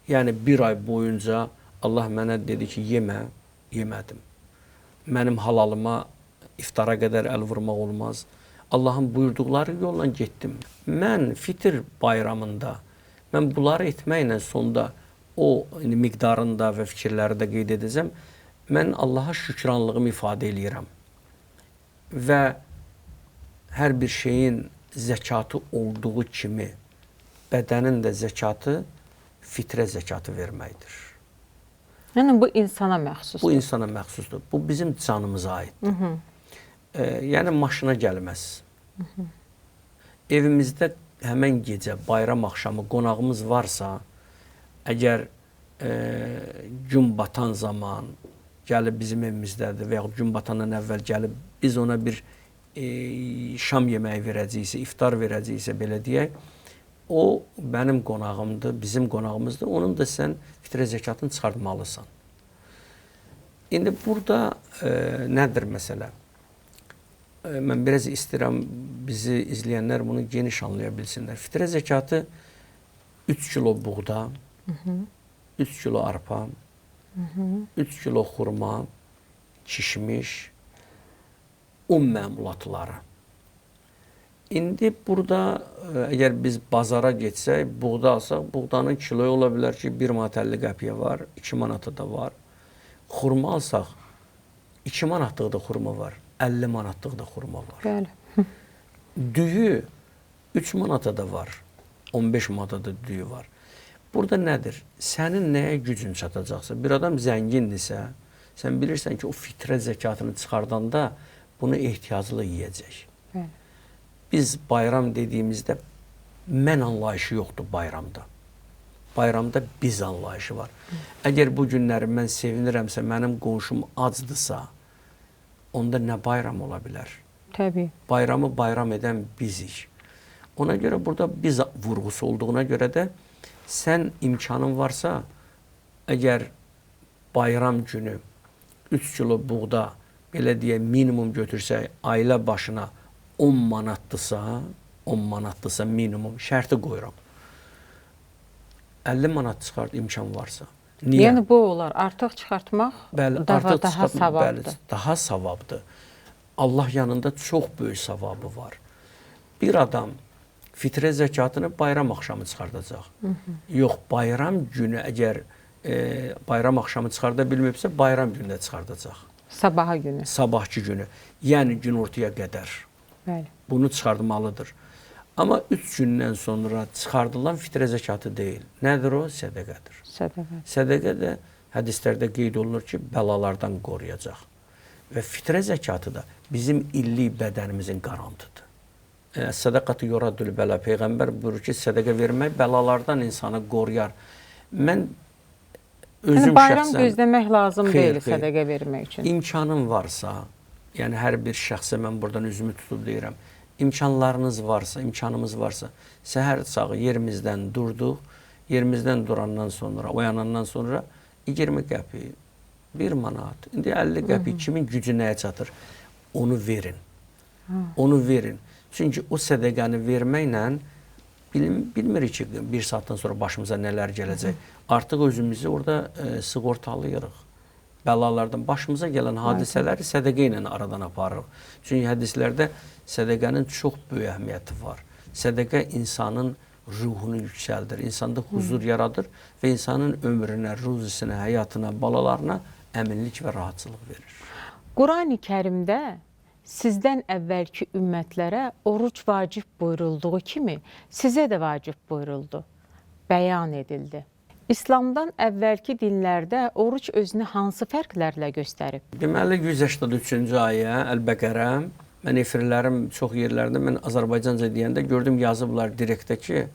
Yəni bir ay boyunca Allah mənə dedi ki, yemə, yemədim. Mənim halalıma iftara qədər əl vurmaq olmaz. Allahın buyurduqları yolla getdim. Mən fitr bayramında, mən bunları etməklə sonda o miqdarında və fikirləri də qeyd edəcəm. Mən Allaha şükranlığımı ifadə eləyirəm. Və hər bir şeyin zəkatı olduğu kimi bədənin də zəkatı fitrə zəkatı verməkdir. Yəni bu insana məxsusdur. Bu insana məxsusdur. Bu bizim canımıza aiddir. Yəni maşına gəlməz. Evimizdə həmən gecə, bayram axşamı qonağımız varsa, əgər gün batan zaman gəlib bizim evimizdədir və yaxud gün batandan əvvəl gəlib biz ona bir şam yeməyi verəcəksə, iftar verəcəksə, belə deyək, o mənim qonağımdır, bizim qonağımızdır. Onun da sən fitrə zəkatını çıxartmalısan. İndi burada nədir məsələ? Mən biraz istəyirəm bizi izləyənlər bunu geniş anlaya bilsinlər. Fitrə zəkatı 3 kilo buğda, 3 kilo arpa, 3 kilo xurma, kişmiş, un məmulatları. İndi burada əgər biz bazara getsək, buğda alsaq, buğdanın kiloyu ola bilər ki, 1 manat 50 qəpiyə var, 2 manatı da var. Xurma alsaq, 2 manatlıq da xurma var, 50 manatlıq da xurma var. Bəli. Düyü 3 manata da var, 15 manata da düyü var. Burada nədir? Sənin nəyə gücün çatacaqsa, bir adam zəngindirsə, sən bilirsən ki, o fitrə zəkatını çıxardanda bunu ehtiyaclı yeyəcək. Bəli. Biz bayram dediyimizdə mən anlayışı yoxdur bayramda. Bayramda biz anlayışı var. Əgər bu günləri mən sevinirəmsə, mənim qonşum acdırsa, onda nə bayram ola bilər? Təbii. Bayramı bayram edən bizik. Ona görə burada biz vurğusu olduğuna görə də sən imkanın varsa, əgər bayram günü 3 kilo buğda, belə deyək, minimum götürsək, ailə başına 10 manatdırsa minimum, şərti qoyuram. 50 manat çıxart imkan varsa. Niyə? Yəni bu olar, artıq çıxartmaq daha savabdır. Bəli, daha savabdır. Allah yanında çox böyük savabı var. Bir adam fitrə zəkatını bayram axşamı çıxardacaq. Yox, bayram günü əgər bayram axşamı çıxarda bilməyibsə, bayram günü çıxardacaq. Sabaha günü. Sabahki günü. Yəni günortaya qədər. Bəli. Bunu çıxartmalıdır. Amma 3 gündən sonra çıxardılan fitrə zəkatı deyil. Nədir o? Sədəqədir. Sədəqə. Sədəqə də hədislərdə qeyd olunur ki, bəlalardan qoruyacaq. Və fitrə zəkatı da bizim illik bədənimizin qarantıdır. Sədəqatı yoradül bəla. Peyğəmbər buyurur ki, sədəqə vermək bəlalardan insanı qoruyar. Mən özüm bayram şəxsən gözləmək lazım deyil sədəqə vermək üçün. İmkanın varsa, yəni hər bir şəxsə mən buradan üzümü tutub deyirəm, imkanlarınız varsa, imkanımız varsa, səhər sağı yerimizdən durduq, yerimizdən durandan sonra, oyanandan sonra 20 qəpi, 1 manat, indi 50 qəpi, kimin gücü nəyə çatır? Onu verin. Onu verin. Çünki o sədəqəni verməklə bilmirik ki, bir saatdan sonra başımıza nələr gələcək. Artıq özümüzü orada sığortalıyırıq. Bəlalardan başımıza gələn hadisələri sədəqə ilə aradan aparırıq. Çünki hədislərdə sədəqənin çox böyük əhəmiyyəti var. Sədəqə insanın ruhunu yüksəldir, insanda huzur yaradır və insanın ömrünə, ruzisinə, həyatına, balalarına əminlik və rahatçılıq verir. Qurani Kərimdə sizdən əvvəlki ümmətlərə oruc vacib buyurulduğu kimi sizə də vacib buyuruldu, bəyan edildi. İslamdan əvvəlki dinlərdə oruc özünü hansı fərqlərlə göstərib? Deməli, 183-cü ayə, Əl-Bəqərə, mən efirlərim çox yerlərdə, mən Azərbaycanca deyəndə gördüm yazıblar direktə ki,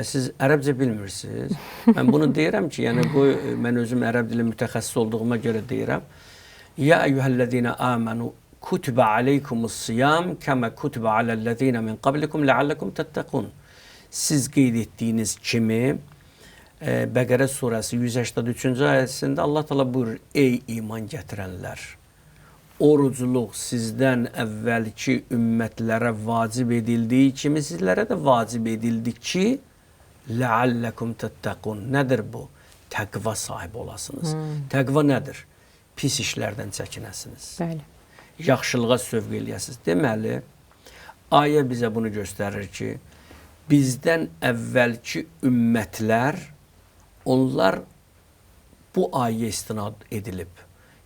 siz ərəbcə bilmirsiniz. Mən bunu deyirəm ki, yəni mən özüm ərəb dili mütəxəssis olduğuma görə deyirəm. Ya eyyuhəl-ləzīnə əmənu kutibe aleykumus siyam kema kutibe alellezine min qablikum leallekum tettekun. Siz qeyd etdiyiniz kimi Bəqərə surəsi 183-cü ayəsində Allah təala buyurur: Ey iman gətirənlər, orucluq sizdən əvvəlki ümmətlərə vacib edildiyi kimi sizlərə də vacib edildi ki, leallekum tettekun. Nədir bu? Təqva sahibi olasınız. Təqva nədir? Pis işlərdən çəkinəsiniz. Bəli. Yaxşılığa sövq eləyəsiniz. Deməli, ayə bizə bunu göstərir ki, bizdən əvvəlki ümmətlər, onlar bu ayə istinad edilib.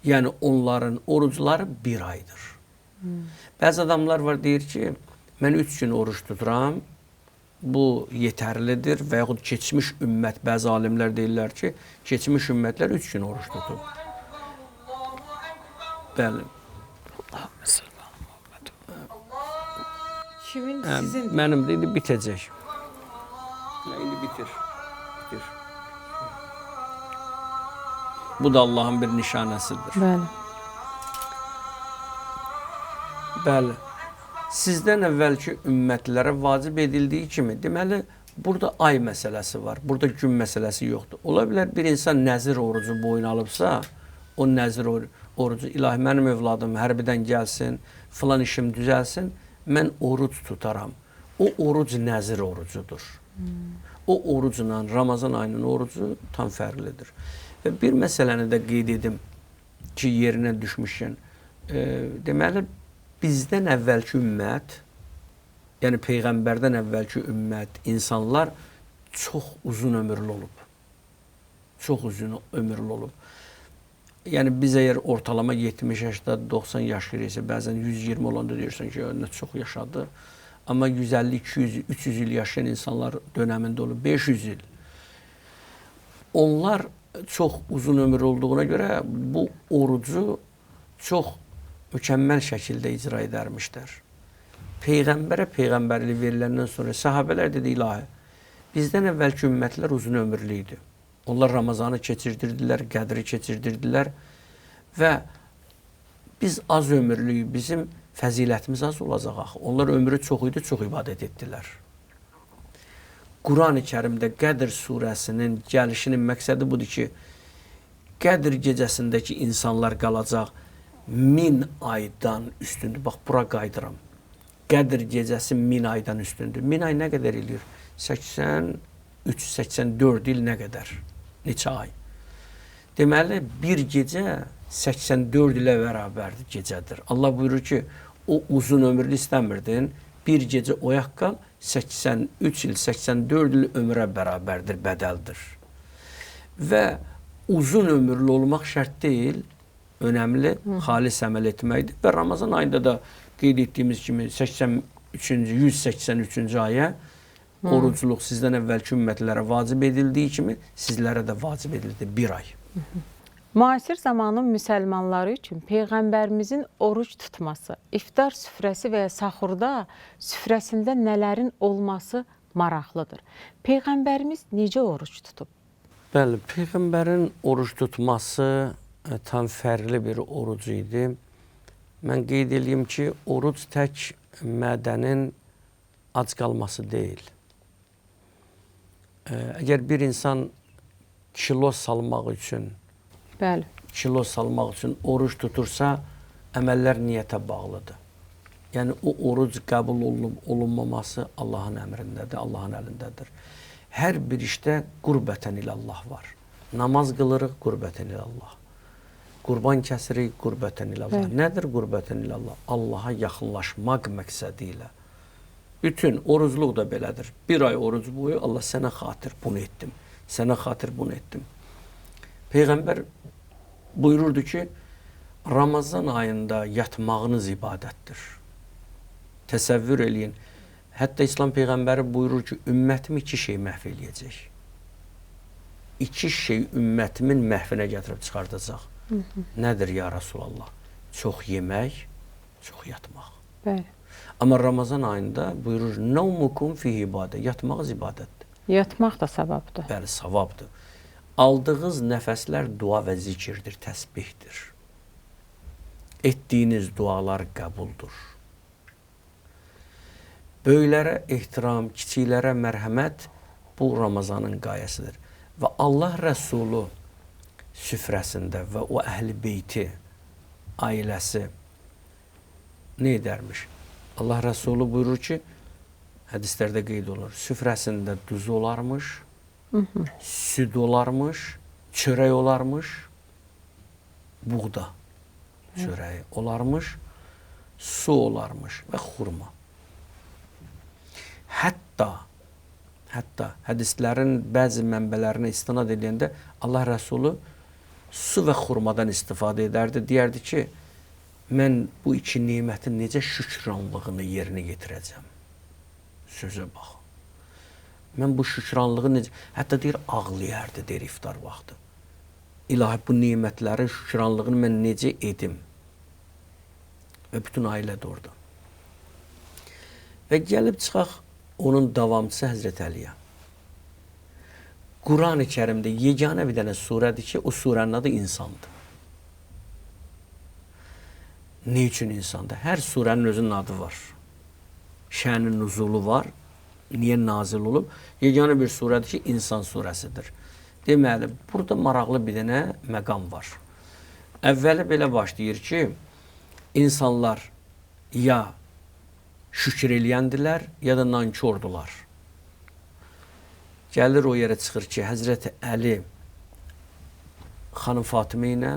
Yəni, onların orucları bir aydır. Bəzi adamlar var, deyir ki, mən 3 gün oruç tuturam, bu yetərlidir və yaxud keçmiş ümmət, bəzi alimlər deyirlər ki, keçmiş ümmətlər 3 gün oruç tutub. Bəli. Kimin sizin? Mənim də indi bitəcək. İndi bitir. Bitir. Bu da Allahın bir nişanəsidir. Bəli. Bəli. Sizdən əvvəlki ümmətlərə vacib edildiyi kimi, deməli, burada ay məsələsi var, burada gün məsələsi yoxdur. Ola bilər bir insan nəzir orucu boyun alıbsa, o nəzir orucu, ilahi mənim övladım hərbidən gəlsin, filan işim düzəlsin, mən oruc tutaram. O oruc nəzir orucudur. O orucla Ramazan ayının orucu tam fərqlidir. Və bir məsələni də qeyd edim ki, yerinə düşmüşkən, deməli, bizdən əvvəlki ümmət, yəni Peyğəmbərdən əvvəlki ümmət, insanlar çox uzun ömürlü olub. Çox uzun ömürlü olub. Yəni, biz əgər ortalama 70, 80, 90 yaş girəysə, bəzən 120 olanda deyirsən ki, nə çox yaşadı. Amma 150, 200, 300 il yaşayan insanlar dönəmində olub, 500 il. Onlar çox uzun ömür olduğuna görə bu orucu çox mükəmməl şəkildə icra edərmişlər. Peyğəmbərə peyğəmbərlik veriləndən sonra sahabələr dedi, ilahi, bizdən əvvəlki ümmətlər uzun ömürlü idi. Onlar Ramazanı keçirdirdilər, qədri keçirdirdilər və biz az ömürlüyük, bizim fəzilətimiz az olacaq axı. Onlar ömrü çox idi, çox ibadət etdilər. Quran-ı Kərimdə Qədr surəsinin gəlişinin məqsədi budur ki, Qədr gecəsindəki insanlar qalacaq 1000 aydan üstündür. Bax, bura qaydıram. Qədr gecəsi 1000 aydan üstündür. 1000 ay nə qədər eləyir? 83-84 il nə qədər? Neçə ay? Deməli, bir gecə 84 ilə bərabərdir gecədir. Allah buyurur ki, o uzun ömürlü istəmirdin, bir gecə oyaq qal, 83 il, 84 il ömrə bərabərdir, bədəldir. Və uzun ömürlü olmaq şərt deyil, önəmli, xalis əməl etməkdir. Və Ramazan ayında da qeyd etdiyimiz kimi 183-cü ayə orucluq sizdən əvvəlki ümmətlərə vacib edildiyi kimi sizlərə də vacib edildi, bir ay. Müasir zamanın müsəlmanları üçün Peyğəmbərimizin oruc tutması, iftar süfrəsi və ya saxurda süfrəsində nələrin olması maraqlıdır. Peyğəmbərimiz necə oruc tutub? Bəli, Peyğəmbərin oruc tutması tam fərqli bir oruc idi. Mən qeyd edeyim ki, oruc tək mədənin ac qalması deyil. Əgər bir insan kilo salmaq üçün Bəli. Kilo salmaq üçün oruc tutursa, əməllər niyyətə bağlıdır. Yəni, o oruc qəbul olunmaması Allahın əmrindədir, Allahın əlindədir. Hər bir işdə qurbətən ilə Allah var. Namaz qılırıq, qurbətən ilə Allah. Qurban kəsirik, qurbətən ilə Allah. Nədir qurbətən ilə Allah? Allaha yaxınlaşmaq məqsədi ilə. Bütün orucluq da belədir. Bir ay oruc boyu Allah sənə xatir bunu etdim, sənə xatir bunu etdim. Peyğəmbər buyururdu ki, Ramazan ayında yatmağınız ibadətdir. Təsəvvür eləyin. Hətta İslam Peyğəmbəri buyurur ki, ümmətim 2 şey məhv eləyəcək. 2 şey ümmətimin məhvinə gətirib çıxardacaq. Nədir ya Rasulallah? Çox yemək, çox yatmaq. Bəli. Amma Ramazan ayında buyurur, Nəvmukum fi ibadə, yatmağınız ibadətdir. Yatmaq da savabdır. Bəli, savabdır. Aldığınız nəfəslər dua və zikirdir, təsbihdir. etdiyiniz dualar qəbuldur. Böyüklərə ehtiram, kiçiklərə mərhəmət bu Ramazanın qayəsidir. Və Allah Rəsulu süfrəsində və o əhl-i beyti, ailəsi nə edərmiş? Allah Rəsulu buyurur ki, hədislərdə qeyd olunur, süfrəsində duz olarmış, süd olarmış, çörək olarmış, buğda çörəyi olarmış, su olarmış və xurma. Hətta hədislərin bəzi mənbələrinə istinad edəndə Allah Rəsulu su və xurmadan istifadə edərdi. Deyərdi ki, mən bu iki nimətin necə şükranlığını yerinə yetirəcəm. Sözə bax. Mən bu şükranlığı necə... Hətta deyir, ağlayardı, deyir iftar vaxtı. İlahi, bu nimətlərin şükranlığını mən necə edim? Və bütün ailə də orada. Və gəlib çıxaq onun davamçısı Həzrət Əliyə. Quran-ı Kərimdə yeganə bir dənə surədir ki, o surənin adı insandır. Ne üçün insandır? Hər surənin özünün adı var. Şənin nuzulu var. Niyə nazil olub? Yeganə bir surədir ki, insan surəsidir. Deməli, burada maraqlı bir dənə məqam var. Əvvəli belə başlayır ki, insanlar ya şükür eləyəndilər, ya da nankordular. Gəlir o yerə çıxır ki, Həzrəti Əli xanım Fatimə ilə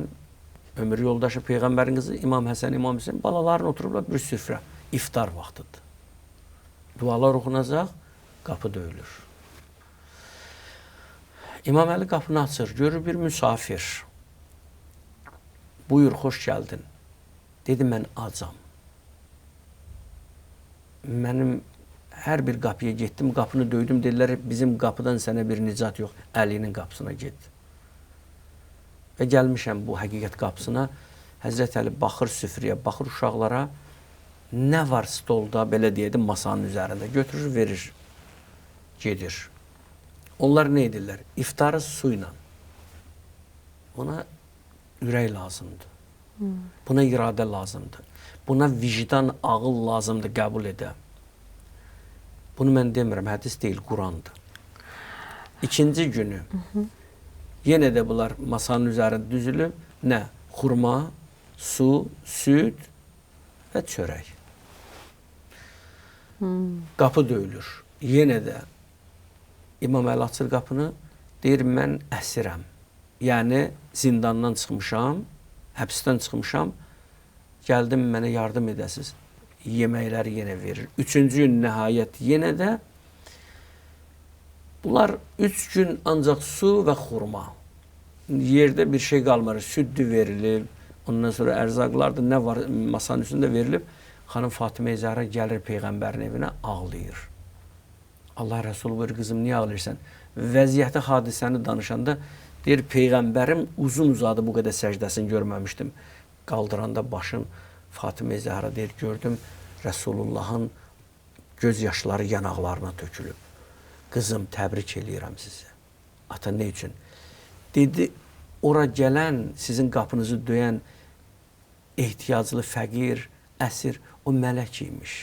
ömür yoldaşı Peyğəmbərin qızı İmam Həsən, İmam Hüseyin balalarını oturublar bir süfrə. İftar vaxtıdır. Dualar oxunacaq, qapı döyülür. İmam Əli qapını açır, görür bir müsafir. Buyur, xoş gəldin. Dedi, mən acam. Mənim hər bir qapıya getdim, qapını döydüm, dedilər, bizim qapıdan sənə bir nicat yox, Əlinin qapısına get. Və gəlmişəm bu həqiqət qapısına, Həzrət Əli baxır süfrəyə, baxır uşaqlara, nə var stolda, belə deyədim, masanın üzərində, götürür, verir, gedir. Onlar nə edirlər? İftarı su ilə. Buna ürək lazımdır. Buna iradə lazımdır. Buna vicdan, ağıl lazımdır, qəbul edə. Bunu mən demirəm, hədis deyil, Qurandır. İkinci günü, yenə də bunlar masanın üzərində düzülüb, nə? Xurma, su, süd və çörək. Qapı döyülür. Yenə də İmam Əli açır qapını, deyir, mən əsirəm. Yəni, zindandan çıxmışam, həbsdən çıxmışam, gəldim, mənə yardım edəsiz. Yeməkləri yenə verir. Üçüncü gün nəhayət yenə də bunlar 3 gün ancaq su və xurma. Yerdə bir şey qalmır. Süddü verilib, ondan sonra ərzaqlar da nə var masanın üstündə verilib. Xanım Fatimə Zəhra gəlir Peyğəmbərin evinə, ağlayır. Allah Rəsulü buyur, qızım, niyə ağlayırsan? Vəziyyəti, hadisəni danışanda deyir, Peyğəmbərim uzun uzadı bu qədər səcdəsini görməmişdim. Qaldıranda başın Fatimə Zəhra deyir, gördüm, Rəsulullahın göz yaşları yanaqlarına tökülüb. Qızım, təbrik eləyirəm sizi. Ata, nə üçün? Dedi, ora gələn, sizin qapınızı döyən ehtiyaclı, fəqir, əsir, o mələk imiş.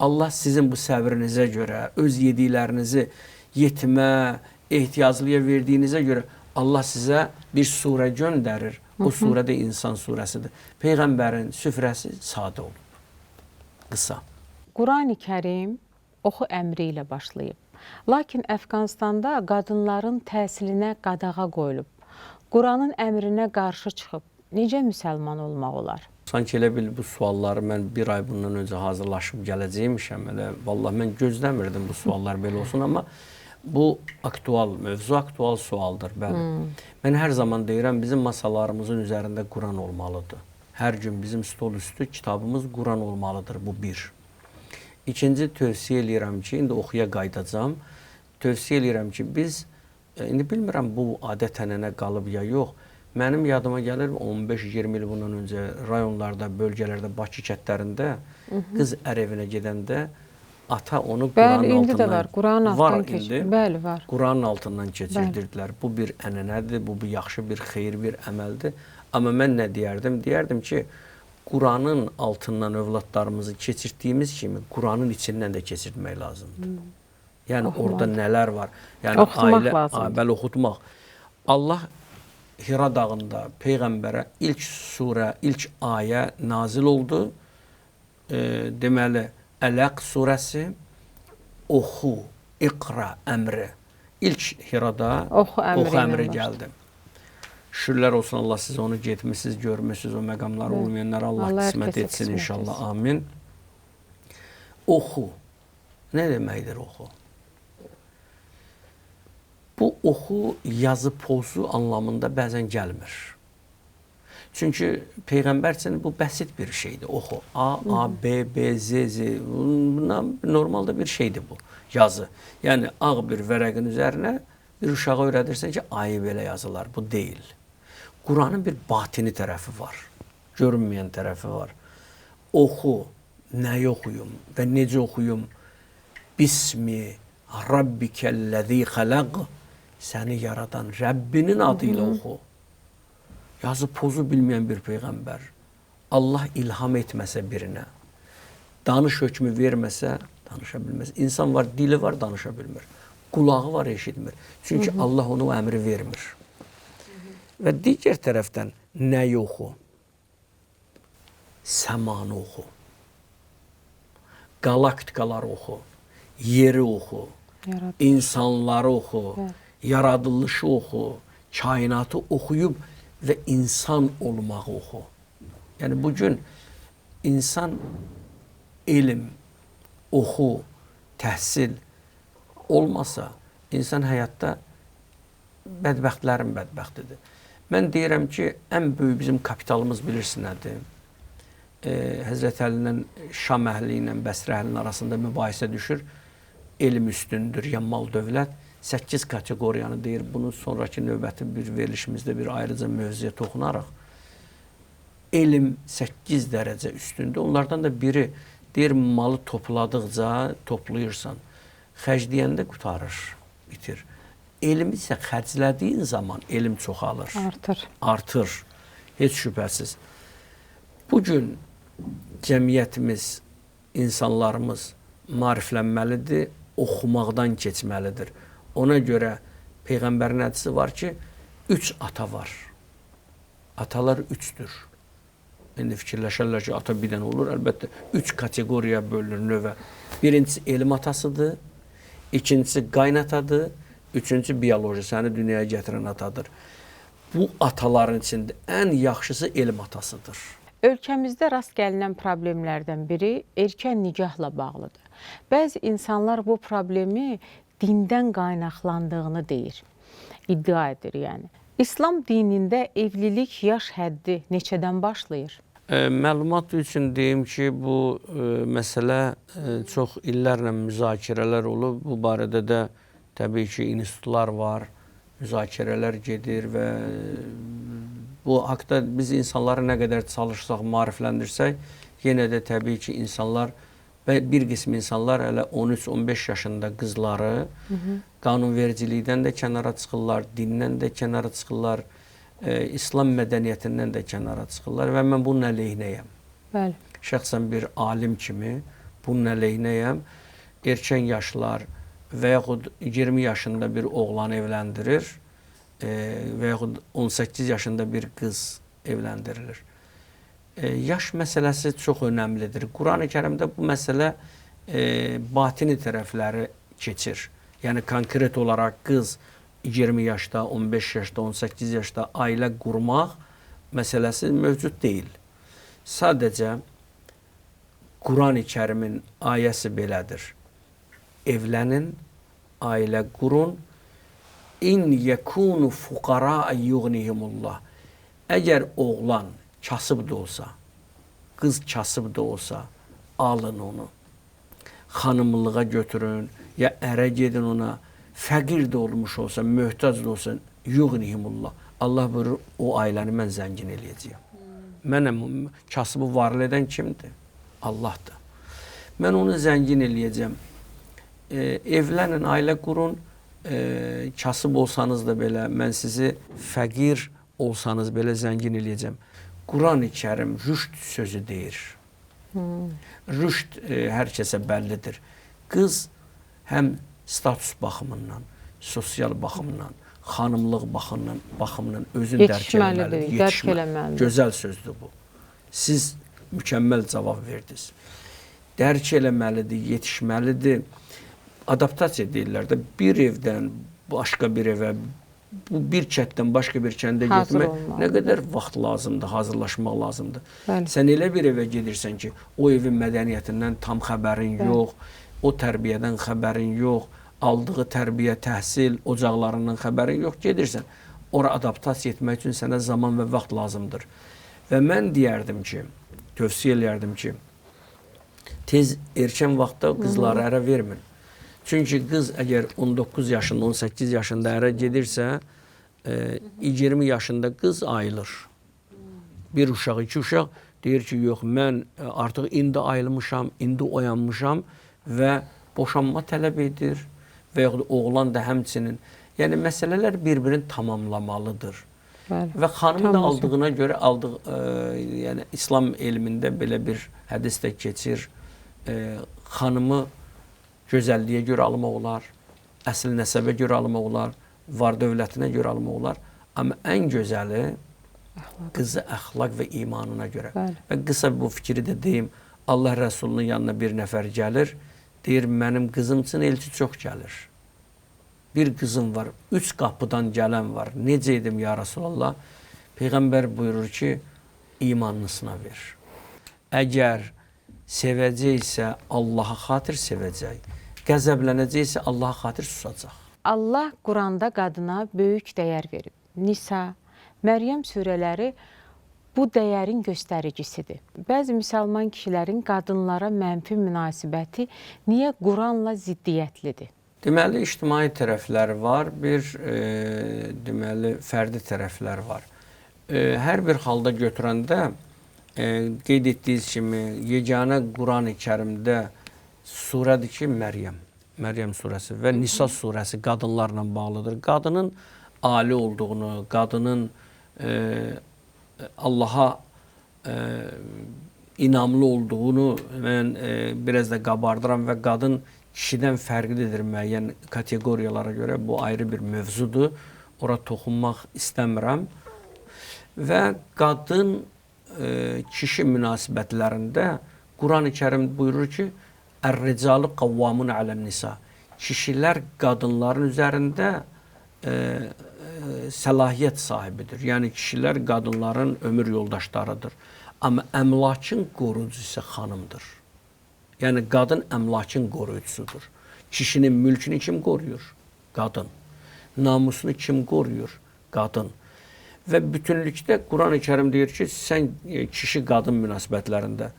Allah sizin bu səbrinizə görə, öz yediklərinizi yetimə, ehtiyaclıya verdiyinizə görə Allah sizə bir surə göndərir. O surə də insan surəsidir. Peyğəmbərin süfrəsi sadə olub. Qısa. Qurani Kərim oxu əmri ilə başlayıb. Lakin Əfqanistanda qadınların təhsilinə qadağa qoyulub. Quranın əmrinə qarşı çıxıb. Necə müsəlman olmaq olar? Sanki elə bil bu sualları mən bir ay bundan öncə hazırlaşıb gələcəymişəm. Vallahi mən gözləmirdim bu suallar belə olsun, amma bu aktual, mövzu aktual sualdır. Bəli. Mən hər zaman deyirəm, bizim masalarımızın üzərində Quran olmalıdır. Hər gün bizim stol üstü kitabımız Quran olmalıdır. Bu bir. İkinci, tövsiyə eləyirəm ki, indi oxuya qayıdacam. Tövsiyə eləyirəm ki, biz, indi bilmirəm bu adət-ənənə qalıb ya yox. Mənim yadıma gəlir 15-20 il bundan öncə rayonlarda, bölgələrdə, Bakı kətlərində qız ər evinə gedəndə ata onu Quranın altından... Bəli, indi də var. Quranın altından keçir. Bəli, var. Quranın altından keçirdirdilər. Bu bir ənənədir, bu bir yaxşı, bir xeyir, bir əməldir. Amma mən nə deyərdim? Deyərdim ki, Quranın altından övladlarımızı keçirtdiyimiz kimi Quranın içindən də keçirtmək lazımdır. Yəni orada nələr var? Yəni Oxutmaq lazımdır. Bəli, oxutmaq. Allah Hira dağında peyğəmbərə ilk surə, ilk ayə nazil oldu. Deməli, Ələq surəsi, oxu, iqra əmri. İlk Hirada Oxu əmri gəldi. Şükürlər olsun Allah, siz onu getmişsiniz, görmüşsünüz, o məqamları olmayanlara Allah qismət etsin inşallah. Amin. Oxu. Nə deməkdir oxu? Bu oxu yazı pozu anlamında bəzən gəlmir. Çünki Peyğəmbər üçün bu bəsit bir şeydir, oxu. A, B, B, Z, Z. Normalda bir şeydir bu, yazı. Yəni, ağ bir vərəqin üzərinə bir uşağa öyrədirsən ki, ayı belə yazılar. Bu deyil. Quranın bir batini tərəfi var, görünməyən tərəfi var. Oxu, nəyi oxuyum və necə oxuyum? Bismi Rabbikəl-ləzi xələq, səni yaradan Rəbbinin adıyla oxu. Yazı pozu bilməyən bir peyğəmbər, Allah ilham etməsə birinə, danış hökmü verməsə, danışa bilməz. İnsan var, dili var, danışa bilmir. Qulağı var, eşitmir. Çünki Allah onu o əmri vermir. Və digər tərəfdən nəyi oxu? Səmanı oxu. Qalaktikaları oxu. Yeri oxu. İnsanları oxu. Yaradılışı oxu. Kainatı oxuyub və insan olmağı oxu. Yəni bugün insan elm, oxu, təhsil olmasa, insan həyatda bədbəxtlərin bədbəxtidir. Mən deyirəm ki, ən böyük bizim kapitalımız bilirsin nədir? Həzrət Əlinin Şam əhli ilə Bəsrə əhlinin arasında mübahisə düşür. Elm üstündür, ya mal dövlət. 8 kateqoriyanı deyir. Bunu sonraki növbəti bir verilişimizdə bir ayrıca mövzuya toxunaraq. Elm 8 dərəcə üstündə. Onlardan da biri deyir, malı topladıqca toplayırsan. Xərcləyəndə qutarır, bitir. Elmi isə xərclədiyin zaman elm çoxalır. Artır. Heç şübhəsiz. Bugün cəmiyyətimiz, insanlarımız maariflənməlidir, oxumaqdan keçməlidir. Ona görə Peyğəmbərin hədisi var ki, 3 ata var. Atalar 3'dür. İndi fikirləşərlər ki, ata bir dənə olur. Əlbəttə, 3 kateqoriyaya bölünür növə. Birincisi elm atasıdır, ikincisi qaynatadır, üçüncü bioloji, səni dünyaya gətirən atadır. Bu ataların içində ən yaxşısı elm atasıdır. Ölkəmizdə rast gəlinən problemlərdən biri erkən nikahla bağlıdır. Bəzi insanlar bu problemi dindən qaynaqlandığını deyir, iddia edir yəni. İslam dinində evlilik yaş həddi neçədən başlayır? Məlumat üçün deyim ki, bu məsələ çox illərlə müzakirələr olub. Bu barədə də təbii ki, institutlar var, müzakirələr gedir və bu haqda biz insanları nə qədər çalışsaq, maarifləndirsək, yenə də təbii ki, insanlar və bir qism insanlar hələ 13-15 yaşında qızları qanunvericilikdən də kənara çıxırlar, dindən də kənara çıxırlar, İslam mədəniyyətindən də kənara çıxırlar və mən bunun əleyhinəyəm. Bəli. Şəxsən bir alim kimi bunun əleyhinəyəm. Erkən yaşlar və yaxud 20 yaşında bir oğlan evləndirir və yaxud 18 yaşında bir qız evləndirilir. Yaş məsələsi çox önəmlidir. Quran-ı Kərimdə bu məsələ batini tərəfləri keçir. Yəni konkret olaraq qız 20 yaşda, 15 yaşda, 18 yaşda ailə qurmaq məsələsi mövcud deyil. Sadəcə Quran-ı Kərimin ayəsi belədir. Evlənin, ailə qurun. İn yekunu fuqara yughnihimullah. Əgər oğlan kasıb da olsa, qız kasıb da olsa, alın onu. Xanımlığa götürün, ya ərə gedin ona. Fəqir də olmuş olsa, möhtac da olsa, yughnihimullah. Allah buyurur, o ailəni mən zəngin eləyəcəyəm. Mənəm, kasıbı varil edən kimdir? Allahdır. Mən onu zəngin eləyəcəm. Evlənin, ailə qurun, kasıb olsanız da belə, mən sizi fəqir olsanız belə zəngin eləyəcəm. Quran-ı Kərim rüşd sözü deyir. Rüşd hər kəsə bəllidir. Qız həm status baxımından, sosial baxımından, xanımlıq baxımından özünü dərk eləməlidir. Dərk eləməlidir. Gözəl sözdür bu. Siz mükəmməl cavab verdiniz. Dərk eləməlidir, yetişməlidir. Adaptasiya deyirlər də, bir evdən başqa bir evə, bu bir kənddən başqa bir kəndə getmək nə qədər vaxt lazımdır, hazırlaşmaq lazımdır. Bəli. Sən elə bir evə gedirsən ki, o evin mədəniyyətindən tam xəbərin yox, o tərbiyədən xəbərin yox, aldığı tərbiyə, təhsil ocaqlarından xəbərin yox, gedirsən. Ora adaptasiya etmək üçün sənə zaman və vaxt lazımdır. Və mən deyərdim ki, tövsiyə eləyərdim ki, tez erkən vaxtda qızları ərə vermin. Çünki qız əgər 19 yaşında, 18 yaşında ərə gedirsə, 20 yaşında qız ayılır. Bir uşaq, iki uşaq deyir ki, yox, mən artıq indi ayılmışam, indi oyanmışam və boşanma tələb edir və yaxud oğlan da həmçinin. Yəni, məsələlər bir-birini tamamlamalıdır. Bəli. Və xanımı da aldığına görə, yəni İslam elmində belə bir hədis də keçir, xanımı gözəlliyə görə almaq olar, əsl nəsəbə görə almaq olar, var dövlətinə görə almaq olar. Amma ən gözəli qızı əxlaq və imanına görə. Bəli. Və qısa bu fikri də deyim, Allah Rəsulunun yanına bir nəfər gəlir, deyir, mənim qızım üçün elçi çox gəlir. Bir qızım var, 3 qapıdan gələn var. Necə edim ya Rasulallah? Peyğəmbər buyurur ki, imanını sınav ver. Əgər sevəcəksə Allaha xatir sevəcək, qəzəblənəcəksə Allaha xatir susacaq. Allah Quranda qadına böyük dəyər verib. Nisa, Məryəm surələri bu dəyərin göstəricisidir. Bəzi müsəlman kişilərin qadınlara mənfi münasibəti niyə Quranla ziddiyyətlidir? Deməli, ictimai tərəfləri var, bir deməli, fərdi tərəflər var. Hər bir halda götürəndə qeyd etdiyiniz kimi yeganə Quran-ı Kərimdə surədir ki, Məryəm surəsi və Nisa surəsi qadınlarla bağlıdır. Qadının ali olduğunu, qadının Allaha inamlı olduğunu mən biraz da qabardıram və qadın kişidən fərqlidir müəyyən kateqoriyalara görə. Bu ayrı bir mövzudur. Ora toxunmaq istəmirəm. Və qadın kişi münasibətlərində Quran-ı Kərim buyurur ki, Ər-ricalu qavvamun alən-nisa. Kişilər qadınların üzərində səlahiyyət sahibidir. Yəni kişilər qadınların ömür yoldaşlarıdır. Amma əmlakın qoruyucusu isə xanımdır. Yəni qadın əmlakın qoruyucusudur. Kişinin mülkünü kim qoruyur? Qadın. Namusunu kim qoruyur? Qadın. Və bütünlükdə Quran-ı Kərim deyir ki, sən kişi-qadın münasibətlərində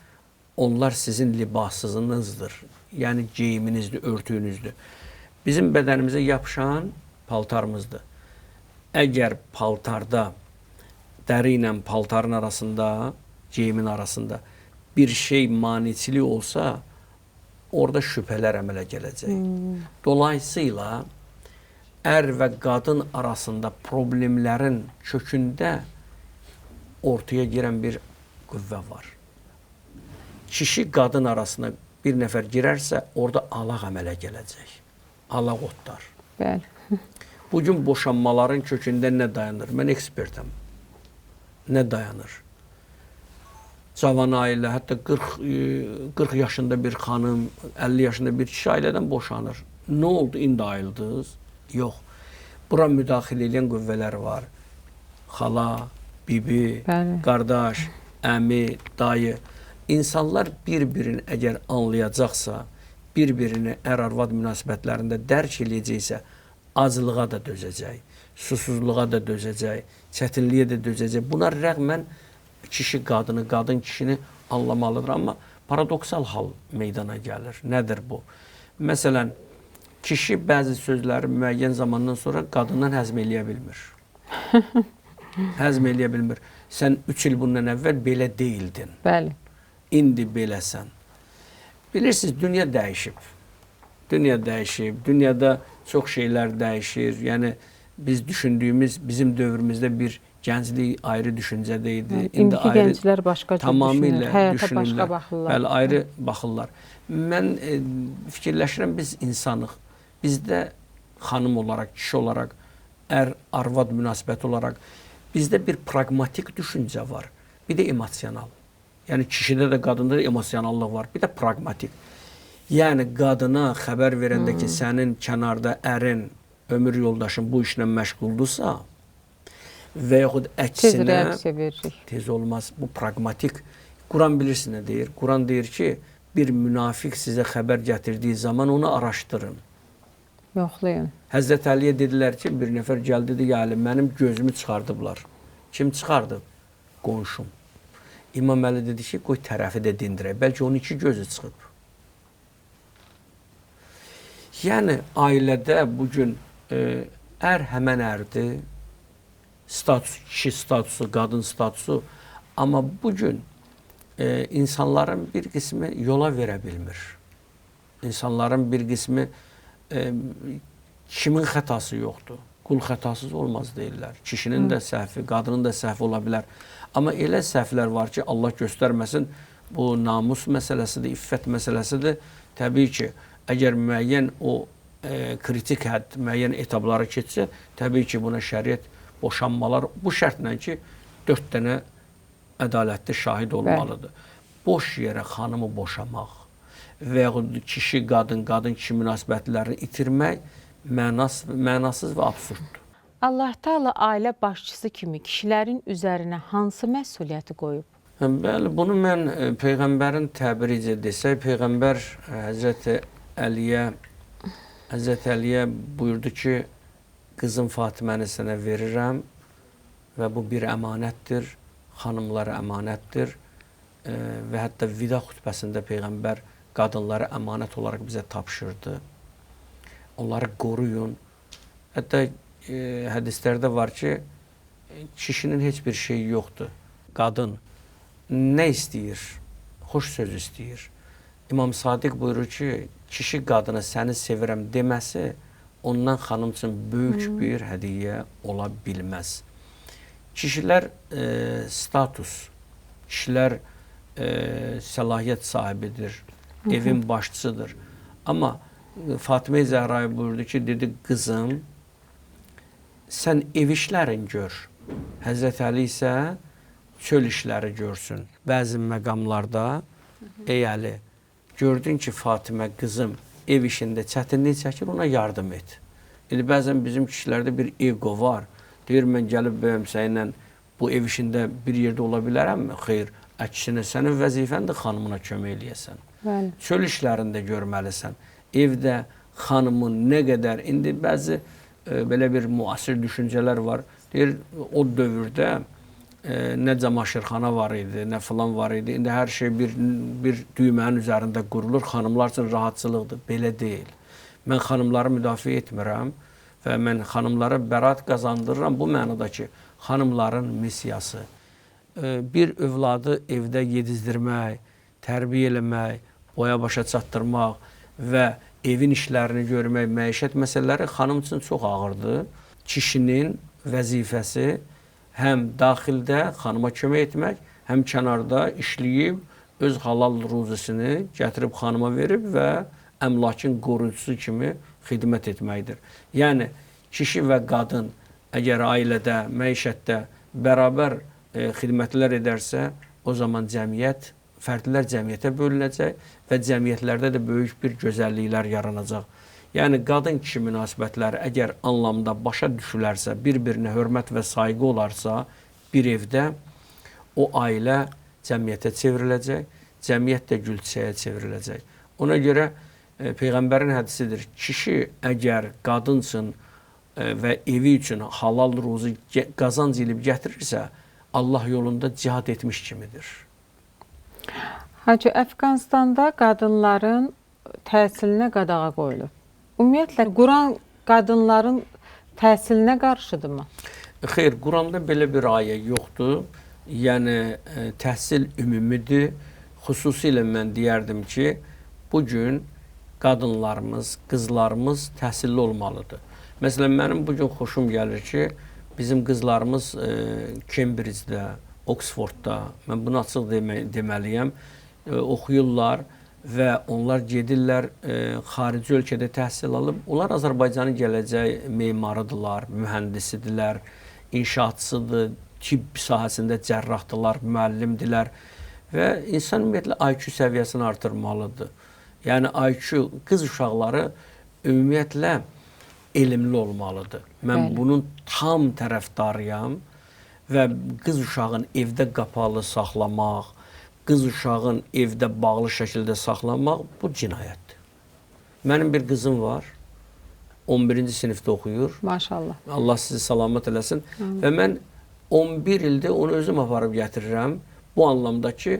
onlar sizin libasınızdır. Yəni geyiminizdir, örtüyünüzdür. Bizim bədənimizə yapışan paltarımızdır. Əgər paltarda, dəri ilə paltarın arasında, geyimin arasında bir şey maniçilik olsa, orada şübhələr əmələ gələcək. Dolayısıyla, ər və qadın arasında problemlərin kökündə ortaya girən bir qüvvə var. Kişi qadın arasına bir nəfər girərsə, orada alaq əmələ gələcək. Alaq otlar. Bəli. Bugün boşanmaların kökündə nə dayanır? Mən ekspertəm. Nə dayanır? Cavan ailə, hətta 40 yaşında bir xanım, 50 yaşında bir kişi ailədən boşanır. Nə oldu? İndi ayıldınız? Yox. Bura müdaxilə edən qüvvələr var. Xala, bibi, Bəli. qardaş, əmi, dayı. İnsanlar bir-birini əgər anlayacaqsa, bir-birini ər-arvad münasibətlərində dərk eləyəcəksə, acılığa da dözəcək, susuzluğa da dözəcək, çətinliyə də dözəcək. Buna rəğmən kişi qadını, qadın kişini anlamalıdır. Amma paradoksal hal meydana gəlir. Nədir bu? Məsələn, kişi bəzi sözləri müəyyən zamandan sonra qadından həzm eləyə bilmir. Həzm eləyə bilmir. Sən 3 il bundan əvvəl belə deyildin. Bəli. İndi beləsən. Bilirsiniz, dünya dəyişib. Dünya dəyişib. Dünyada çox şeylər dəyişir. Yəni, biz düşündüyümüz, bizim dövrümüzdə bir Gənclik ayrı düşüncədə idi. İndiki gənclər başqa cür tamamilə düşünür, həyata düşünürlər. başqa baxırlar. Bəli, ayrı baxırlar. Mən fikirləşirəm, biz insanıq. Bizdə xanım olaraq, kişi olaraq, ər-arvad münasibəti olaraq bizdə bir praqmatik düşüncə var. Bir də emosional. Yəni kişidə də, qadında da emosionallıq var. Bir də praqmatik. Yəni qadına xəbər verəndə ki, sənin kənarda ərin, ömür yoldaşın bu işlə məşğuldursa və yaxud Tez əksinə reaksiya veririk. tez olmaz. Bu praqmatik. Quran bilirsin nə deyir? Quran deyir ki, bir münafiq sizə xəbər gətirdiyi zaman onu araşdırın. Yoxlayın. Həzrət Əliyə dedilər ki, bir nəfər gəldi dedi, yəni mənim gözümü çıxardıblar. Kim çıxardıb? Qonşum. İmam Əli dedi ki, qoy tərəfi də dindirək. Bəlkə onun iki gözü çıxıb. Yəni ailədə bugün ər həmən ərdir. Status, kişi statusu, qadın statusu. Amma bugün insanların bir qismi yola verə bilmir. İnsanların bir qismi kimin xətası yoxdur? Qul xətasız olmaz deyirlər. Kişinin də səhvi, qadının da səhvi ola bilər. Amma elə səhvlər var ki, Allah göstərməsin, bu namus məsələsidir, iffət məsələsidir. Təbii ki, əgər müəyyən o kritik hədd, müəyyən etabları keçsə, təbii ki, buna şəriət boşanmalar, bu şərtlə ki, 4 dənə ədalətli şahid olmalıdır. Boş yerə xanımı boşamaq və yaxud kişi, qadın kişi münasibətlərini itirmək mənasız və absurddur. Allah Taala ailə başçısı kimi kişilərin üzərinə hansı məsuliyyəti qoyub? Bəli, bunu mən Peyğəmbərin təbiricə desək, Peyğəmbər Həzrəti Əliyə buyurdu ki, qızım Fatiməni sənə verirəm və bu bir əmanətdir, xanımlara əmanətdir və hətta vida xutbəsində Peyğəmbər qadınları əmanət olaraq bizə tapşırdı. Onları qoruyun. Hətta hədislərdə var ki, kişinin heç bir şeyi yoxdur. Qadın nə istəyir? Xoş söz istəyir. İmam Sadiq buyurur ki, kişi qadına səni sevirəm deməsi ondan xanım üçün böyük bir hədiyyə ola bilməz. Kişilər status, kişilər səlahiyyət sahibidir, evin başçısıdır. Amma Fatimə-i Zəhraya buyurdu ki, dedi, qızım, sən ev işlərini gör. Həzrət Əli isə çöl işləri görsün. Bəzi məqamlarda, ey Əli, gördün ki, Fatimə qızım ev işində çətinlik çəkir, ona yardım et. Bəzən bizim kişilərdə bir ego var. Deyir, mən gəlib bəyəmsəylə bu ev işində bir yerdə ola bilərəmmi? Xeyr, əksinə sənin vəzifəndir xanımına kömək eləyəsən. Çöl işlərində görməlisən. Evdə xanımın nə qədər, indi bəzi belə bir müasir düşüncələr var. Deyir, o dövrdə nə camaşırxana var idi, nə filan var idi. İndi hər şey bir düymənin üzərində qurulur. Xanımlar üçün rahatçılıqdır. Belə deyil. Mən xanımları müdafiə etmirəm və mən xanımlara bəraət qazandırıram. Bu mənada ki, xanımların missiyası bir övladı evdə yedizdirmək, tərbiyə eləmək, boya başa çatdırmaq və evin işlərini görmək, məişət məsələləri xanım üçün çox ağırdır. Kişinin vəzifəsi həm daxildə xanıma kömək etmək, həm kənarda işləyib öz halal ruzisini gətirib xanıma verib və əmlakın qoruyucusu kimi xidmət etməkdir. Yəni, kişi və qadın əgər ailədə, məişətdə bərabər xidmətlər edərsə, o zaman cəmiyyət, fərdlər cəmiyyətə bölünəcək və cəmiyyətlərdə də böyük bir gözəlliklər yaranacaq. Yəni, qadın-kişi münasibətləri əgər anlamda başa düşülərsə, bir-birinə hörmət və sayğı olarsa, bir evdə o ailə cəmiyyətə çevriləcək, cəmiyyət də gülçəyə çevriləcək. Ona görə Peyğəmbərin hədisidir, kişi əgər qadın üçün və evi üçün halal ruzu qazanc edib gətirirsə, Allah yolunda cihad etmiş kimidir. Hacı, Əfqanistanda qadınların təhsilinə qadağa qoyulub. Ümumiyyətlə, Quran qadınların təhsilinə qarşıdırmı? Xeyr, Quranda belə bir ayə yoxdur. Yəni, təhsil ümumidir. Xüsusilə mən deyərdim ki, bugün qadınlarımız, qızlarımız təhsilli olmalıdır. Məsələn, mənim bugün xoşum gəlir ki, bizim qızlarımız Cambridge-də, Oxford-da, mən bunu açıq deməliyəm, oxuyurlar və onlar gedirlər, xarici ölkədə təhsil alıb. Onlar Azərbaycanın gələcək memarıdırlar, mühəndisidirlər, inşaatçıdır, tibb sahəsində cərrahdılar, müəllimdirlər və insan ümumiyyətlə IQ səviyyəsini artırmalıdır. Yəni IQ, qız uşaqları ümumiyyətlə elmli olmalıdır. Mən bunun tam tərəfdarıyam və qız uşağın evdə qapalı saxlamaq, qız uşağın evdə bağlı şəkildə saxlamaq bu cinayətdir. Mənim bir qızım var, 11-ci sinifdə oxuyur. Maşallah. Allah sizi salamat eləsin. Və mən 11 ildir onu özüm aparıb gətirirəm. Bu anlamda ki,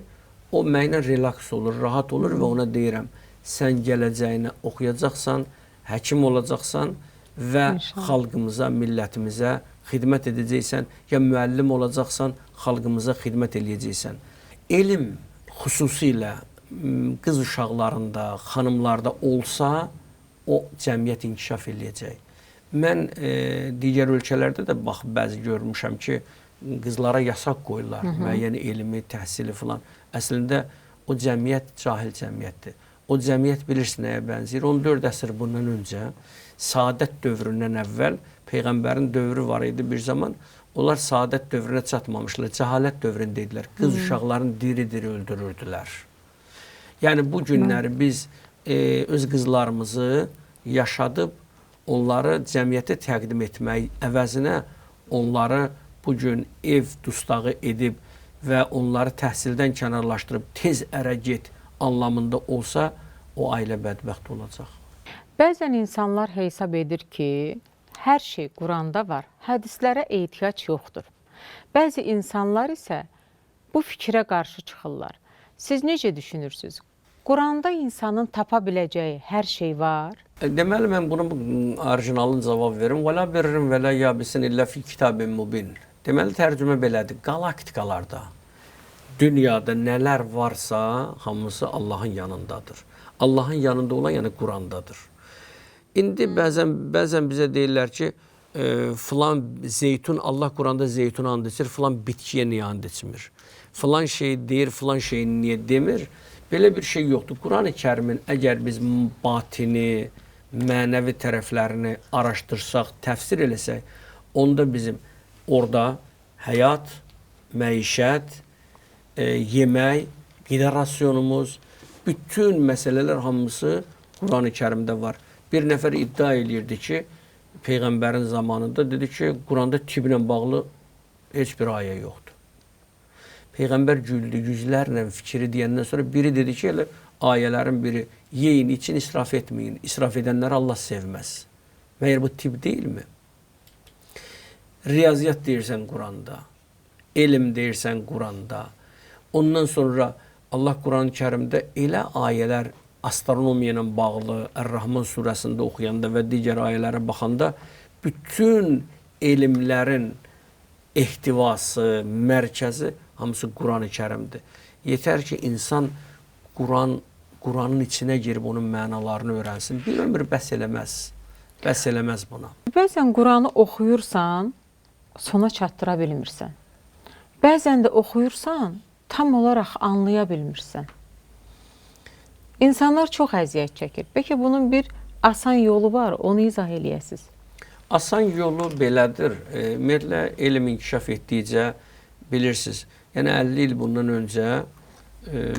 o mənə relaks olur, rahat olur və ona deyirəm, sən gələcəyini oxuyacaqsan, həkim olacaqsan və xalqımıza, millətimizə xidmət edəcəksən, ya müəllim olacaqsan, xalqımıza xidmət edəcəksən. Elm xüsusilə qız uşaqlarında, xanımlarda olsa, o cəmiyyət inkişaf edəcək. Mən digər ölkələrdə də bax, bəzi görmüşəm ki, qızlara yasaq qoyurlar, müəyyən elmi, təhsili filan. Əslində, o cəmiyyət cahil cəmiyyətdir. O cəmiyyət bilirsin nəyə bənzəyir. 14 əsr bundan öncə, Saadət dövründən əvvəl Peyğəmbərin dövrü var idi bir zaman. Onlar Saadət dövrünə çatmamışlar, cəhalət dövründə idilər. Qız uşaqlarını diri-diri öldürürdülər. Yəni, bu günləri biz öz qızlarımızı yaşadıb, onları cəmiyyətə təqdim etmək əvəzinə onları bugün ev dustağı edib və onları təhsildən kənarlaşdırıb tez ərə get anlamında olsa, o ailə bədbəxt olacaq. Bəzən insanlar hesab edir ki, hər şey Quranda var, hədislərə ehtiyac yoxdur. Bəzi insanlar isə bu fikrə qarşı çıxırlar. Siz necə düşünürsünüz? Quranda insanın tapa biləcəyi hər şey var? Deməli, mən bunun orijinalını cavab verim. وَلَا بِرِّمْ وَلَا يَابِسٍ إِلَّا فِي كِتَابٍ مُبِينٍ. Deməli, tərcümə belədir. Qalaktikalarda, dünyada nələr varsa, hamısı Allahın yanındadır. Allahın yanında olan, yəni Qurandadır. İndi bəzən bizə deyirlər ki, filan zeytun, Allah Quranda zeytun and içir, filan bitkiyə niyə and içmir? Filan şey deyir, filan şey niyə demir? Belə bir şey yoxdur. Quran-ı Kərimin əgər biz batini, mənəvi tərəflərini araşdırsaq, təfsir eləsək, onda bizim orada həyat, məişət, yemək, qida rasyonumuz, bütün məsələlər hamısı Quran-ı Kərimdə var. Bir nəfər iddia eləyirdi ki, Peyğəmbərin zamanında dedi ki, Quranda tibblə bağlı heç bir ayə yoxdur. Peyğəmbər güldü, yüzlərlə fikri deyəndən sonra biri dedi ki, elə ayələrin biri, yeyin, için israf etməyin, israf edənləri Allah sevməz. Məyər bu tibb deyilmi? Riyaziyyat deyirsən Quranda, elm deyirsən Quranda. Ondan sonra Allah Quran-ı Kərimdə elə ayələr astronomiya ilə bağlı Ər-Rahman surəsində oxuyanda və digər ayələrə baxanda bütün elmlərin ehtivası, mərkəzi hamısı Quran-ı Kərimdir. Yetər ki, insan Quranın içinə girib onun mənalarını öyrənsin. Bir ömür bəs eləməz. Bəs eləməz buna. Bəzən Quranı oxuyursan, sona çatdıra bilmirsən. Bəzən də oxuyursan, tam olaraq anlaya bilmirsən. İnsanlar çox əziyyət çəkir. Bəlkə bunun bir asan yolu var, onu izah eləyəsiniz. Asan yolu belədir. Ümumiyyətlə, elm inkişaf etdikcə bilirsiniz. Yəni 50 il bundan öncə,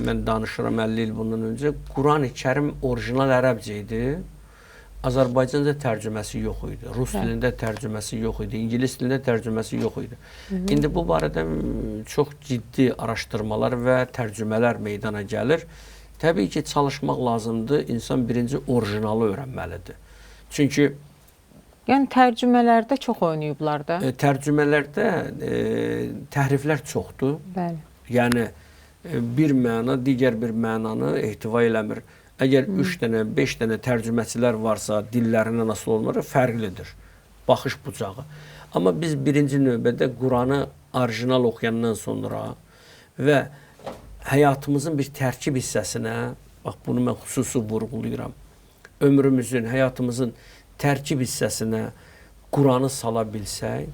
mən danışıram 50 il bundan öncə, Quran-ı Kərim orijinal ərəbcə idi. Azərbaycanca tərcüməsi yox idi. Rus dilində tərcüməsi yox idi. İngilis dilində tərcüməsi yox idi. İndi bu barədə çox ciddi araşdırmalar və tərcümələr meydana gəlir. Təbii ki, çalışmaq lazımdır. İnsan birinci orijinalı öyrənməlidir. Çünki yəni tərcümələrdə çox oynayıblar da. Tərcümələrdə təhriflər çoxdur. Bəli. Yəni bir məna digər bir mənanı ehtiva eləmir. Əgər 3 dənə, 5 dənə tərcüməçilər varsa, dillərindən asılı olmur, fərqlidir. Baxış bucağı. Amma biz birinci növbədə Quranı orijinal oxuyandan sonra və həyatımızın bir tərkib hissəsinə, bax bunu mən xüsusi vurğulayıram, ömrümüzün, həyatımızın tərkib hissəsinə Quranı sala bilsək,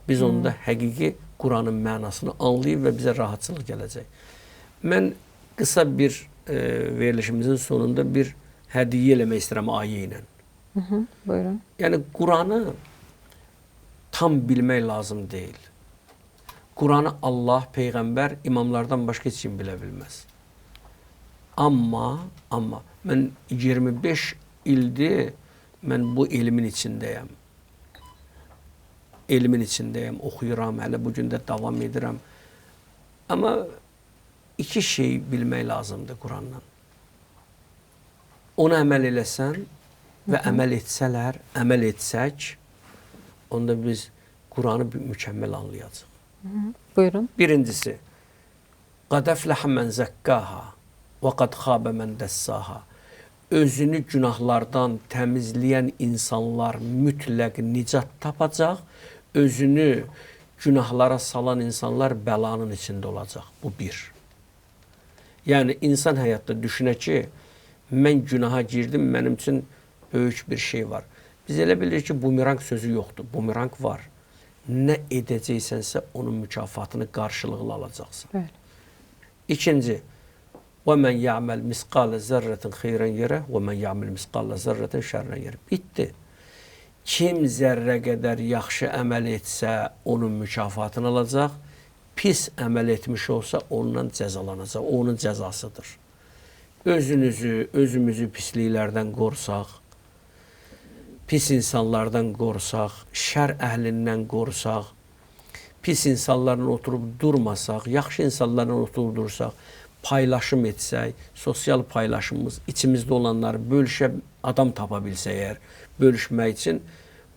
Biz onda həqiqi Quranın mənasını anlayıb və bizə rahatçılıq gələcək. Mən qısa bir verilişimizin sonunda bir hədiyyə eləmək istəyirəm ayə ilə. Buyurun. Yəni Quranı tam bilmək lazım deyil. Quranı Allah, Peyğəmbər, imamlardan başqa heç kim bilə bilməz. Amma mən 25 ildir mən bu elmin içindəyəm. Elmin içindəyəm, oxuyuram, hələ bu gün də davam edirəm. Amma iki şey bilmək lazımdır Qurandan. Ona əməl eləsən və əməl etsələr, əməl etsək, onda biz Quranı mükəmməl anlayacağıq. Buyurun. Birincisi, qad əfləhə mən zəkkaha və qad xabə mən dəssaha. Özünü günahlardan təmizləyən insanlar mütləq nicat tapacaq, özünü günahlara salan insanlar bəlanın içində olacaq. Bu bir. Yəni, insan həyatda düşünə ki, mən günaha girdim, mənim üçün böyük bir şey var. Biz elə bilirik ki, bumerang sözü yoxdur. Bumerang var. Nə edəcəksənsə, onun mükafatını qarşılıqlı alacaqsın. Bəli. İkinci, وَمَنْ يَعْمَلْ مِسْقَالَ زَرَّةٍ خَيْرًا يَرَهُ وَمَنْ يَعْمَلْ مِسْقَالَ زَرَّةٍ شَرًّا يَرَهُ. Bitdi. Kim zərrə qədər yaxşı əməl etsə, onun mükafatını alacaq. Pis əməl etmiş olsa, ondan cəzalanacaq. O onun cəzasıdır. Özümüzü pisliklərdən qorusaq, pis insanlardan qorusaq, şər əhlindən qorusaq, pis insanlarla oturub durmasaq, yaxşı insanlarla oturub dursaq, paylaşım etsək, sosial paylaşımımız içimizdə olanları bölüşə adam tapa bilsə əgər, bölüşmək üçün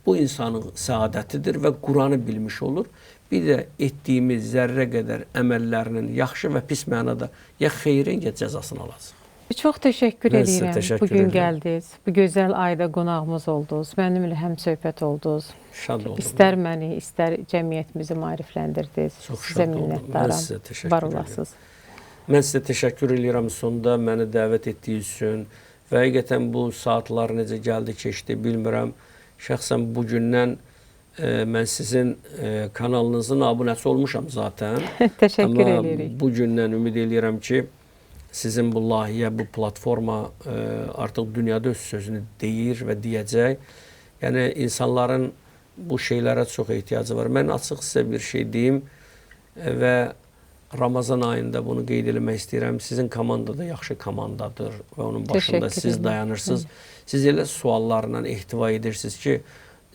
bu insanın səadətidir və Quranı bilmiş olur. Bir də etdiyimiz zərrə qədər əməllərinin yaxşı və pis mənada ya xeyrin, ya cəzasını alacaq. Çox təşəkkür Mən sizə edirəm. təşəkkür Bugün edirəm. gəldiniz. Bu gözəl ayda qonağımız oldunuz. Mənimlə həm söhbət oldunuz. Şad oldum. İstər məni, istər cəmiyyətimizi maarifləndirdiniz. Çox Sizə şad oldum. Mən minnətdaram. sizə təşəkkür Var edirəm. olasınız. Mən sizə təşəkkür edirəm sonda məni dəvət etdiyiniz üçün və həqiqətən bu saatlar necə gəldi, keçdi bilmirəm. Şəxsən bugündən mən sizin kanalınızın abunəsi olmuşam zaten. Təşəkkür edirik. Amma bugündən ümid edirəm ki, sizin bu layihə, bu platforma artıq dünyada öz sözünü deyir və deyəcək. Yəni, insanların bu şeylərə çox ehtiyacı var. Mən açıq sizə bir şey deyim və Ramazan ayında bunu qeyd eləmək istəyirəm. Sizin komanda da yaxşı komandadır və onun başında Təşəkkür siz edirəm. dayanırsınız. Siz elə suallarla ehtiva edirsiniz ki,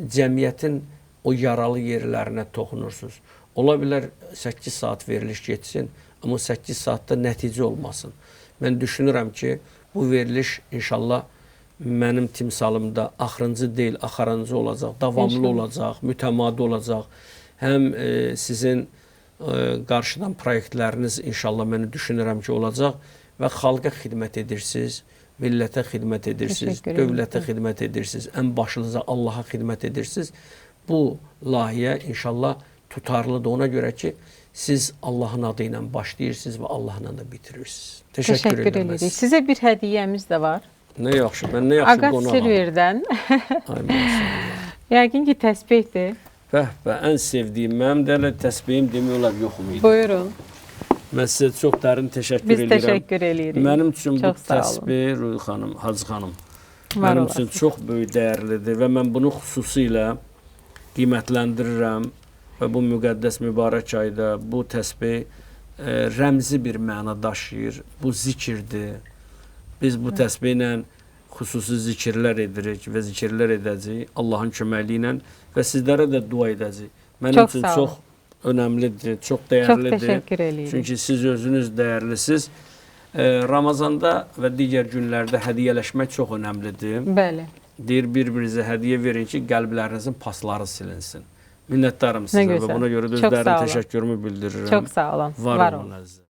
cəmiyyətin o yaralı yerlərinə toxunursunuz. Ola bilər 8 saat veriliş getsin, amma 8 saatda nəticə olmasın. Mən düşünürəm ki, bu veriliş inşallah mənim timsalımda axırıncı deyil, axarıncı olacaq, davamlı olacaq, mütəmadi olacaq. Həm sizin qarşıdan proyektləriniz inşallah mən düşünürəm ki, olacaq və xalqa xidmət edirsiniz, millətə xidmət edirsiniz, dövlətə xidmət edirsiniz, ən başlıca Allaha xidmət edirsiniz. Bu layihə inşallah tutarlıdır ona görə ki, siz Allahın adı ilə başlayırsınız və Allahla da bitirirsiniz. Təşəkkür edirəm. Sizə bir hədiyyəmiz də var. Nə yaxşı, mən nə yaxşı qonağam. Ağac Silverdən. Ay maşallah. Yəqin ki, təsbihdir. Bəh, ən sevdiyim, mənim də təsbihim demək olar yoxum idi. Buyurun. Mən sizə çox dərin təşəkkür edirəm. Biz təşəkkür edirik. Mənim üçün bu Çox sağ olun. təsbih, Ruhi xanım, Hacı xanım, Var mənim olasınız. üçün çox böyük dəyərlidir və mən bunu xüsusilə qiymətləndirirəm və bu müqəddəs mübarək ayda bu təsbih rəmzi bir məna daşıyır. Bu zikirdir. Biz bu təsbihlə xüsusi zikirlər edirik və zikirlər edəcəyik Allahın köməkliyi ilə və sizlərə də dua edəcəyik. Mənim üçün çox önəmlidir, çox dəyərlidir. Çox təşəkkür edirik. Çünki siz özünüz dəyərlisiniz. Ramazanda və digər günlərdə hədiyyələşmək çox önəmlidir. Bəli. Deyir, bir-birinizə hədiyyə verin ki, qəlblərinizin pasları silinsin. Minnətdarım sizə və buna görə də özlərin təşəkkürümü bildirirəm. Çox sağ olun. Var olun əzizə.